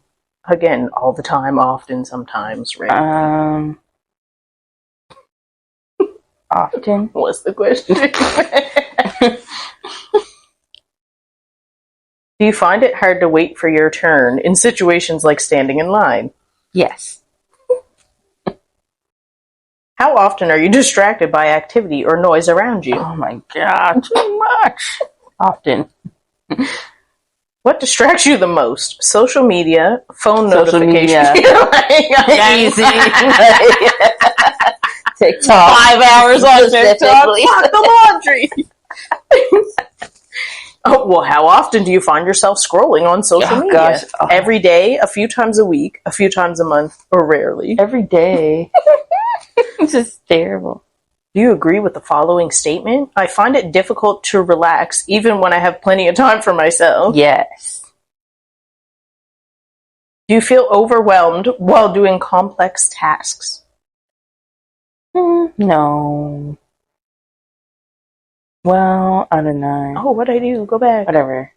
Again, all the time, often, sometimes, right? Often. What's the question? Do you find it hard to wait for your turn in situations like standing in line? Yes. How often are you distracted by activity or noise around you? Oh my god, too much. Often. What distracts you the most? Social media, phone Social notifications. media. Easy. TikTok. 5 hours on TikTok. Fuck the laundry. Oh, well, how often do you find yourself scrolling on social media? Gosh. Oh. Every day, a few times a week, a few times a month, or rarely? Every day. This is terrible. Do you agree with the following statement? I find it difficult to relax even when I have plenty of time for myself. Yes. Do you feel overwhelmed while doing complex tasks? No. Well, I don't know. Oh, what'd I do? Go back. Whatever.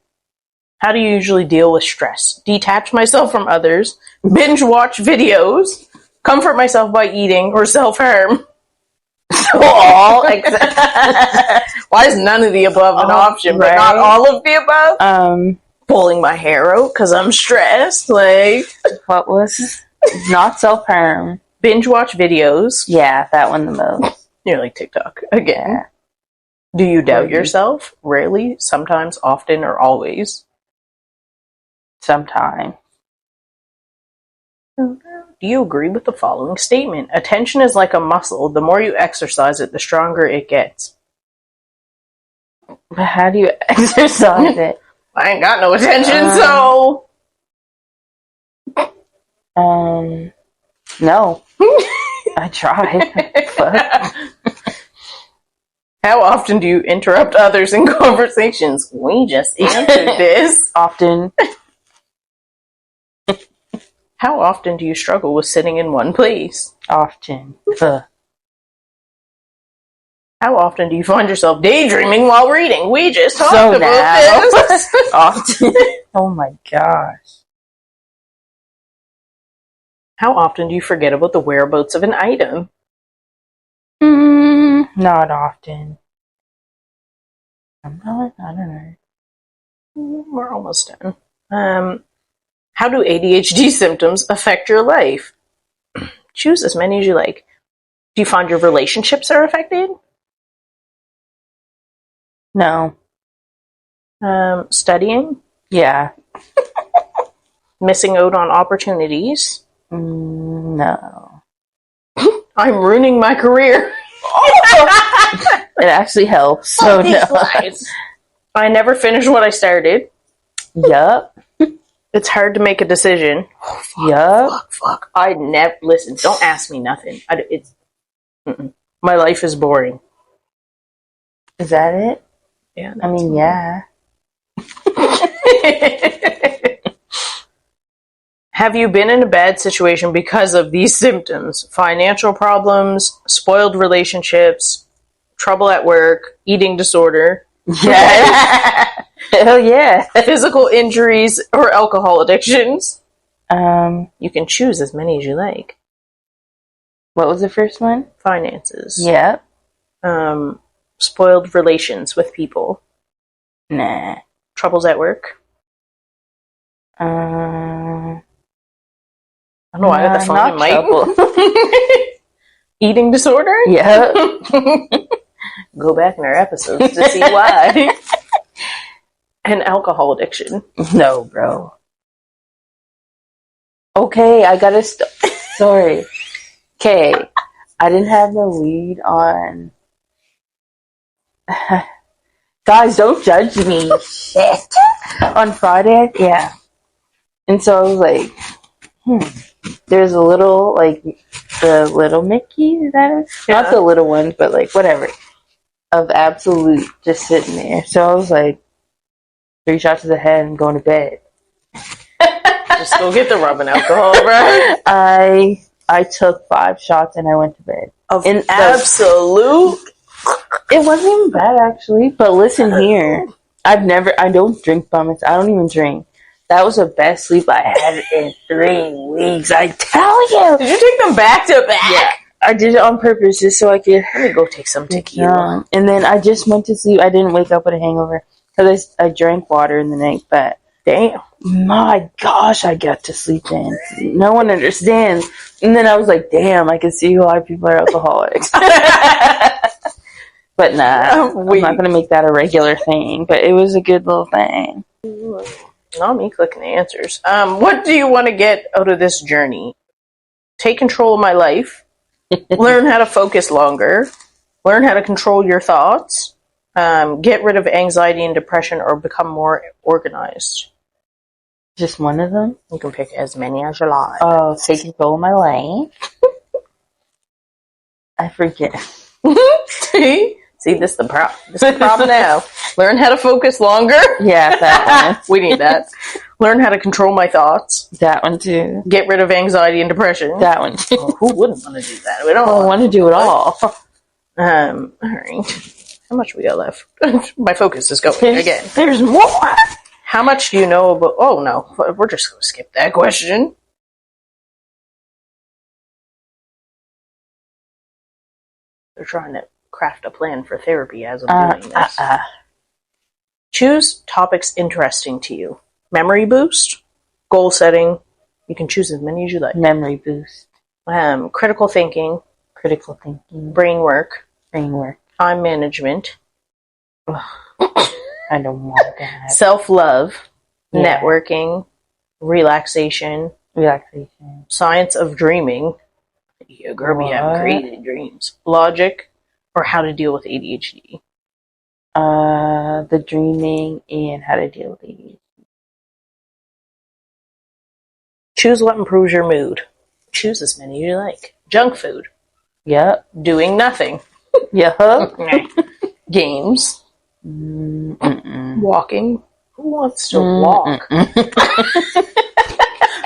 How do you usually deal with stress? Detach myself from others, binge watch videos, comfort myself by eating, or self-harm? So all except why is none of the above an option, but not all of the above? Pulling my hair out because I'm stressed. Like, what was not self-harm? Binge watch videos. Yeah, that one the most. You're like TikTok again. Yeah. Do you doubt yourself? Rarely, sometimes, often, or always? Sometimes. Do you agree with the following statement? Attention is like a muscle. The more you exercise it, the stronger it gets. But how do you exercise it? I ain't got no attention, so... No. I tried. Fuck. How often do you interrupt others in conversations? We just answered this. Often. How often do you struggle with sitting in one place? Often. How often do you find yourself daydreaming while reading? We just talked about this. Often. Oh my gosh. How often do you forget about the whereabouts of an item? Not often. I don't know. We're almost done. How do ADHD symptoms affect your life? Choose as many as you like. Do you find your relationships are affected? No. Studying? Yeah. Missing out on opportunities? No. I'm ruining my career. It actually helps. So no. I never finish what I started. Yup. It's hard to make a decision. Oh, fuck, yup. Fuck. I never listen. Don't ask me nothing. My life is boring. Is that it? Yeah. I mean, yeah. Have you been in a bad situation because of these symptoms? Financial problems, spoiled relationships, trouble at work, eating disorder. Yeah. Hell yeah. Physical injuries or alcohol addictions. You can choose as many as you like. What was the first one? Finances. Yep. Spoiled relations with people. Nah. Troubles at work. I don't know why I got the phone in my eating disorder? Yeah. Go back in our episodes to see why. And alcohol addiction. No, bro. Okay, I gotta sorry. Okay, I didn't have no weed on. Guys, don't judge me. Shit. On Friday, yeah. And so I was like, there's a little, like, the little Mickey, is that it? Yeah. Not the little ones, but, like, whatever. Of Absolute just sitting there. So I was like, 3 shots to the head and going to bed. Just go get the rubbing alcohol, bro. I took 5 shots and I went to bed. Of Absolute? It wasn't even bad, actually. But listen here. I don't drink by myself. I don't even drink. That was the best sleep I had in 3 weeks. I tell you. Did you take them back to back? Yeah. I did it on purpose just so I could. Let me go take some tequila. And then I just went to sleep. I didn't wake up with a hangover because I drank water in the night. But damn, my gosh, I got to sleep in. No one understands. And then I was like, damn, I can see why people are alcoholics. But nah, I'm not going to make that a regular thing. But it was a good little thing. Not me clicking the answers. What do you want to get out of this journey? Take control of my life. Learn how to focus longer. Learn how to control your thoughts. Get rid of anxiety and depression or become more organized. Just one of them? You can pick as many as you like. Oh, take control of my life. I forget. See, this is the problem now. Learn how to focus longer. Yeah, that one. We need that. Learn how to control my thoughts. That one too. Get rid of anxiety and depression. That one too. Oh, who wouldn't want to do that? We don't want to do it all. All right. How much we got left? My focus is going again. There's more. How much do you know about... Oh, no. We're just going to skip that question. They're trying to craft a plan for therapy as I'm doing this. Choose topics interesting to you. Memory boost, goal setting. You can choose as many as you like. Memory boost. Critical thinking. Brain work. Time management. I don't want that. Self-love. Yeah. Networking. Relaxation. Science of dreaming. Yeah, girl, we have creative dreams. Logic. Or how to deal with ADHD. The dreaming and how to deal with ADHD. Choose what improves your mood. Choose as many as you like. Junk food. Yep. Doing nothing. Yep. Games. Walking. Who wants to walk?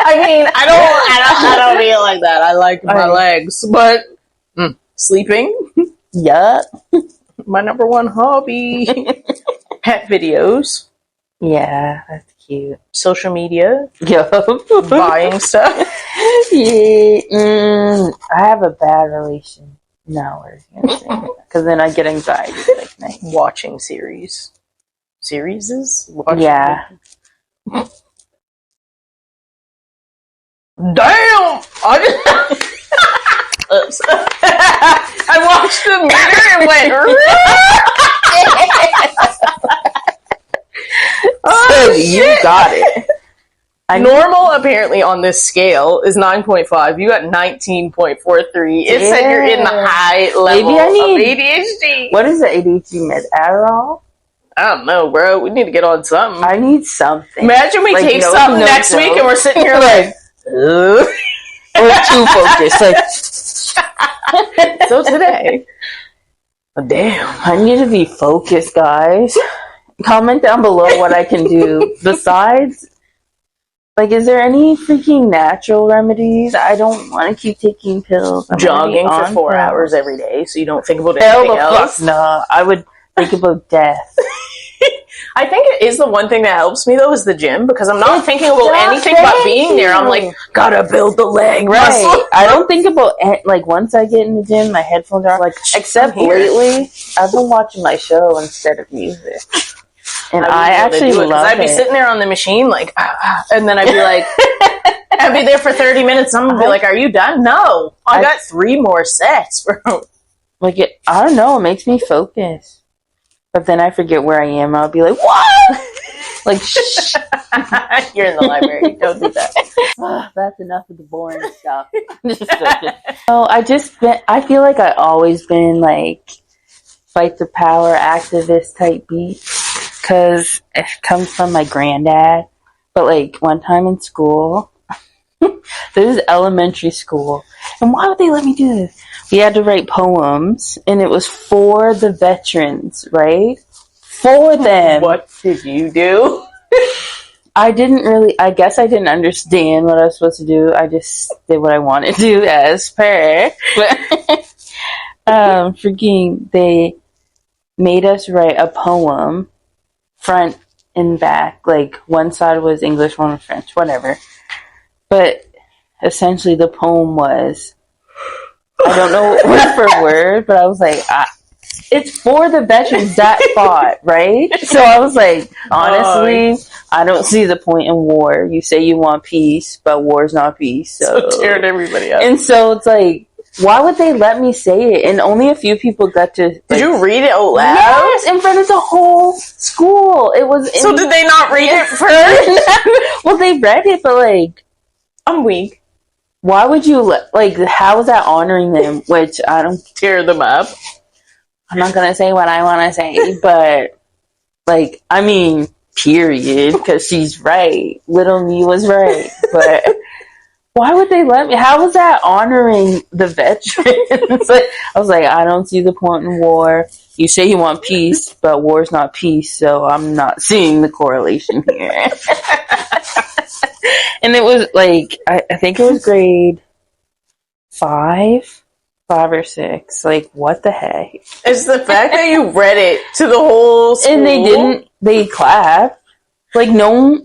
I mean, I don't feel like that. I like my legs, but sleeping. Yup. My number one hobby. Pet videos. Yeah, that's cute. Social media. Yup. Buying stuff. Yeah. I have a bad relation. No, because then I get anxiety. Like, watching series. Series? Yeah. Damn! I watched the meter and went. Oh, you got it. Normal, apparently, on this scale is 9.5. You got 19.43. It said you're in the high level of ADHD. What is the ADHD med? Adderall? I don't know, bro. We need to get on something. I need something. Imagine we take something next week and we're sitting here like, we're too focused. Like, so today. Oh, damn. I need to be focused, guys. Comment down below what I can do. Besides, like, is there any freaking natural remedies? I don't want to keep taking pills. Jogging for 4 hours every day so you don't think about anything else. No, I would think about death. I think it is the one thing that helps me, though, is the gym, because I'm not thinking about anything but being there. I'm like, gotta build the leg muscle. Right. I don't think about, like, once I get in the gym, my headphones are like, except lately, I've been watching my show instead of music. And I actually love it. I'd be sitting there on the machine, like, and then I'd be like, I'd be there for 30 minutes. Someone would be like, "Are you done?" No, I got 3 more sets, bro. Like, I don't know. It makes me focus. But then I forget where I am. I'll be like, what? Like, shh. You're in the library. Don't do that. That's enough of the boring stuff. I feel like I always been like fight the power activist type beat because it comes from my granddad. But like one time in school, this is elementary school, and why would they let me do this? We had to write poems, and it was for the veterans, right? For them. What did you do? I guess I didn't understand what I was supposed to do. I just did what I wanted to do as per. But, they made us write a poem, front and back. Like, one side was English, one was French, whatever. But essentially the poem was, I don't know word for word, but I was like, it's for the veterans that fought, right? So I was like, honestly, I don't see the point in war. You say you want peace, but war's not peace. So tearing everybody up. And so it's like, why would they let me say it? And only a few people got to. Like, did you read it out loud? Yes, in front of the whole school. It was. So did they not read it first? Well, they read it, but like, I'm weak. Why would you how is that honoring them? Which I don't tear them up. I'm not gonna say what I want to say, but like, I mean, period, because she's right. Little me was right, but why would they let me? How was that honoring the veterans? I was like, I don't see the point in war. You say you want peace, but war's not peace, so I'm not seeing the correlation here. And it was like, I think it was grade 5 or 6. Like, what the heck? It's the fact that you read it to the whole school. And they clapped. Like, no.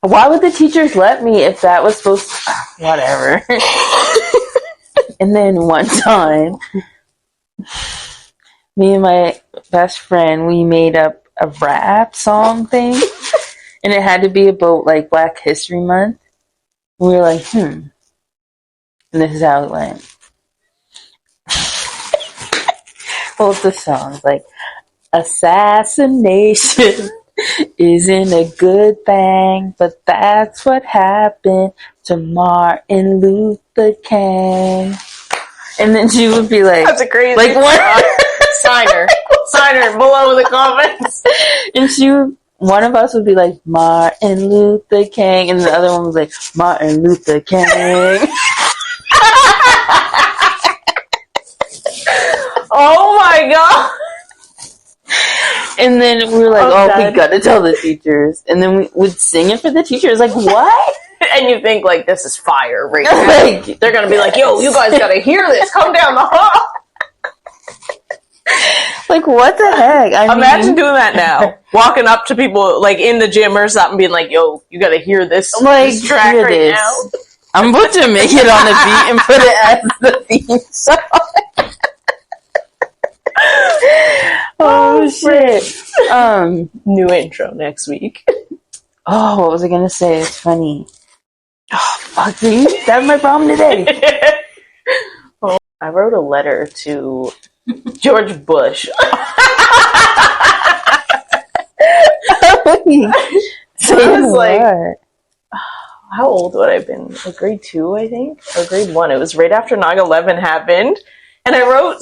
Why would the teachers let me if that was supposed to, whatever. And then one time, me and my best friend, we made up a rap song thing. And it had to be about, like, Black History Month. We were like, And this is how it went. Well, the song's like, assassination isn't a good thing, but that's what happened to Martin Luther King. And then she would be like, that's a crazy like, what? Signer below in the comments. And one of us would be like, Martin Luther King, and the other one was like, Martin Luther King. Oh my god. And then we were like, we gotta tell the teachers. And then we would sing it for the teachers. Like, what? And you think, like, this is fire right now. Like, they're gonna be like, yo, you guys gotta hear this. Come down the hall. Like, what the heck? Imagine doing that now. Walking up to people, like, in the gym or something, being like, yo, you gotta hear this, this track right now. I'm about to make it on the beat and put it as the theme song. Oh, shit. New intro next week. Oh, what was I gonna say? It's funny. Oh, fuck, that's my problem today. I wrote a letter to George Bush. I was like, how old would I have been? Like grade 2, I think? Or grade 1. It was right after 9/11 happened. And I wrote,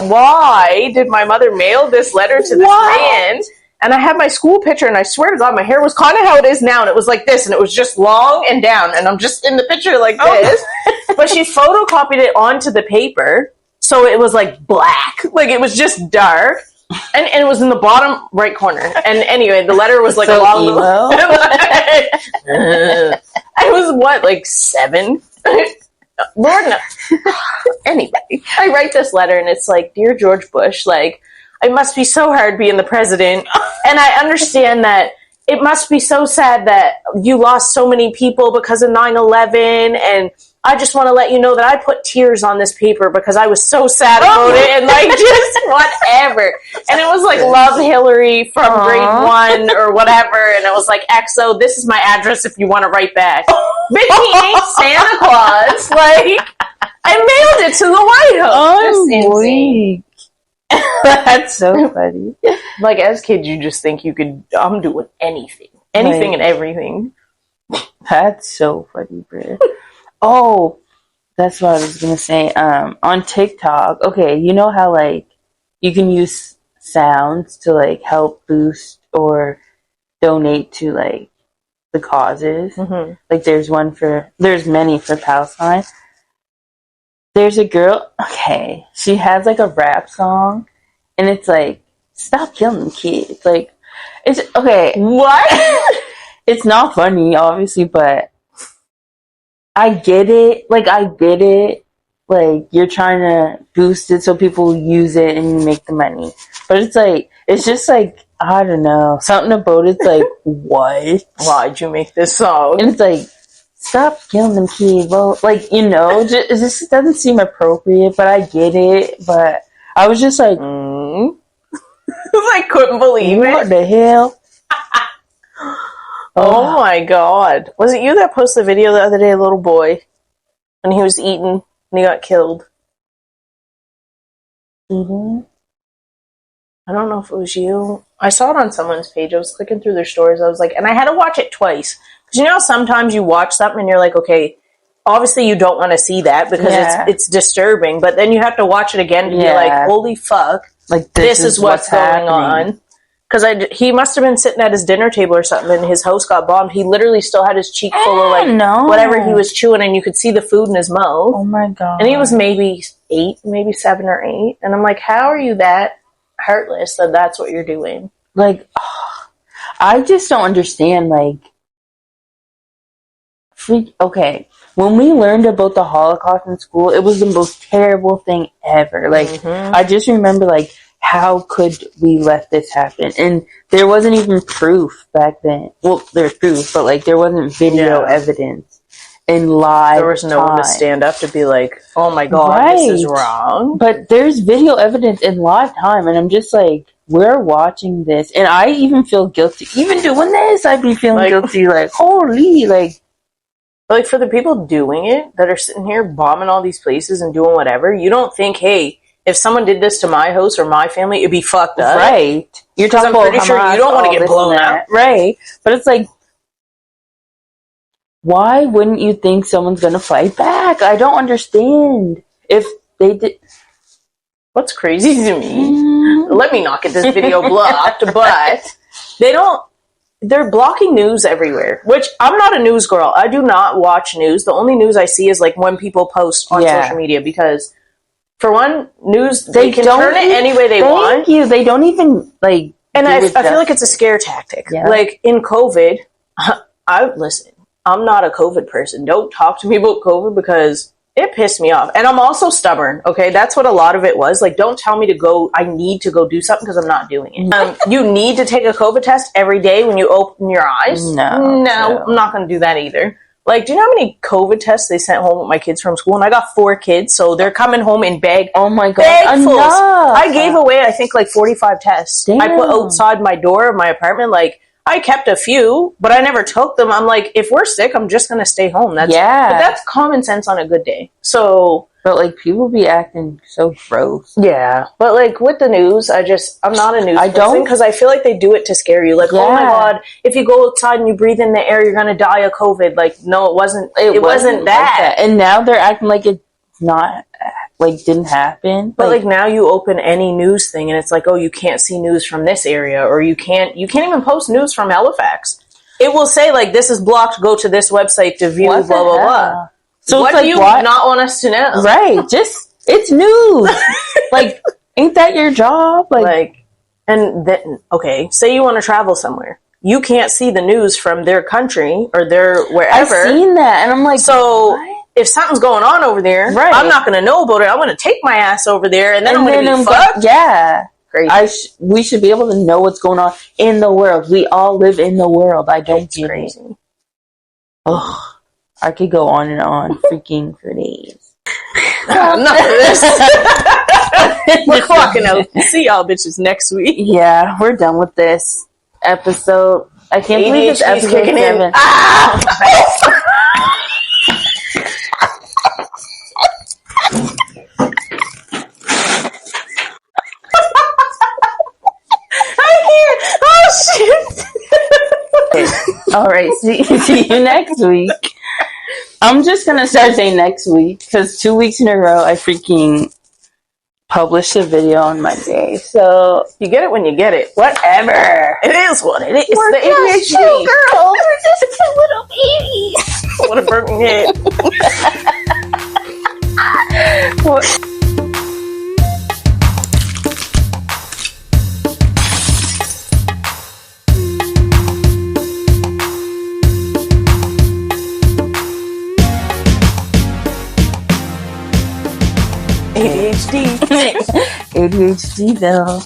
why did my mother mail this letter to this man? And I had my school picture, and I swear to God, my hair was kind of how it is now, and it was like this, and it was just long and down, and I'm just in the picture like this. But she photocopied it onto the paper, so it was like black. Like, it was just dark. And it was in the bottom right corner. And anyway, the letter was like along the I was like 7? Lord knows. Anyway, I write this letter and it's like, Dear George Bush, like, it must be so hard being the president. And I understand that it must be so sad that you lost so many people because of 9/11, and I just want to let you know that I put tears on this paper because I was so sad about it, and like just whatever. And it was like, love Hilary from grade 1 or whatever, and it was like, XO, this is my address if you want to write back. Bitch, he ain't Santa Claus. Like, I mailed it to the White House. Just insane. That's so funny. Like, as kids, you just think you could, I'm doing anything. Anything and everything. That's so funny, bro. Oh, that's what I was going to say. On TikTok, okay, you know how, like, you can use sounds to, like, help boost or donate to, like, the causes? Mm-hmm. Like, there's many for Palestine. There's a girl, okay, she has, like, a rap song, and it's like, stop killing kids. Like, it's, okay. What? It's not funny, obviously, but I get it. Like, Like, you're trying to boost it so people use it and you make the money. But it's like, it's just like, I don't know. Something about it's like, what? Why'd you make this song? And it's like, stop killing them kids. Well, like, you know, it just doesn't seem appropriate, but I get it. But I was just like, I couldn't believe it. What the hell? Oh my god. Was it you that posted the video the other day, a little boy, and he was eaten and he got killed? Mm-hmm. I don't know if it was you. I saw it on someone's page. I was clicking through their stories. I was like, and I had to watch it twice. Because you know, sometimes you watch something and you're like, okay, obviously you don't want to see that because it's disturbing. But then you have to watch it again to be like, holy fuck, like this is what's going on. Because he must have been sitting at his dinner table or something, and his house got bombed. He literally still had his cheek full of like whatever he was chewing, and you could see the food in his mouth. Oh my god! And he was maybe 8, maybe 7 or 8, and I'm like, how are you that heartless that that's what you're doing? Like, I just don't understand. Like, okay, when we learned about the Holocaust in school, it was the most terrible thing ever. Like, I just remember like, how could we let this happen? And there wasn't even proof back then. Well, there's proof, but like there wasn't video evidence in live. There was no one to stand up to be like, "Oh my god, this is wrong." But there's video evidence in live time, and I'm just like, we're watching this, and I even feel guilty. Even doing this, I'd be feeling guilty. Like, holy, like for the people doing it that are sitting here bombing all these places and doing whatever, you don't think, hey, if someone did this to my house or my family, it'd be fucked up. Right. You're talking about pretty sure you don't want to get blown up. Right. But it's like, why wouldn't you think someone's going to fight back? I don't understand. If they did... What's crazy to me, let me not get this video blocked, but they're blocking news everywhere, which I'm not a news girl. I do not watch news. The only news I see is like when people post on social media because... For one, news, they can turn it any way they want. Thank you. They don't even, like... And I feel like it's a scare tactic. Yeah. Like, in COVID, listen, I'm not a COVID person. Don't talk to me about COVID because it pissed me off. And I'm also stubborn, okay? That's what a lot of it was. Like, don't tell me I need to go do something because I'm not doing it. You need to take a COVID test every day when you open your eyes? No, I'm not going to do that either. Like, do you know how many COVID tests they sent home with my kids from school? And I got 4 kids, so they're coming home in oh my god, bagfuls. I gave away, I think, like 45 tests. Damn. I put outside my door of my apartment, like, I kept a few, but I never took them. I'm like, if we're sick, I'm just going to stay home. But that's common sense on a good day. So... But, like, people be acting so gross. Yeah. But, like, with the news, I'm not a news person because I feel like they do it to scare you. Like, oh my god, if you go outside and you breathe in the air, you're going to die of COVID. Like, no, it wasn't. It wasn't that. Like that. And now they're acting like it's not, like, didn't happen. But, like, now you open any news thing and it's like, oh, you can't see news from this area or you can't even post news from Halifax. It will say, like, this is blocked, go to this website to view, blah, blah, blah. So what do you not want us to know? Right. Just, it's news. Like, ain't that your job? Like, and then, okay, say you want to travel somewhere. You can't see the news from their country or their wherever. I've seen that, and I'm like, so what? If something's going on over there, I'm not going to know about it. I'm going to take my ass over there, and then I'm going to be fucked. Yeah. Crazy. We should be able to know what's going on in the world. We all live in the world. I don't get crazy. it. Oh, I could go on and on freaking for days. Enough of this. We're clocking out. See y'all bitches next week. Yeah, we're done with this episode. I can't believe it's episode 7. Ah! Oh shit! All right, see you next week. I'm just gonna start saying next week because 2 weeks in a row I freaking published a video on Monday. So you get it when you get it. Whatever. It is what it is. We're the just two girls. We're just two little babies. What a broken head. ADHD. ADHD though.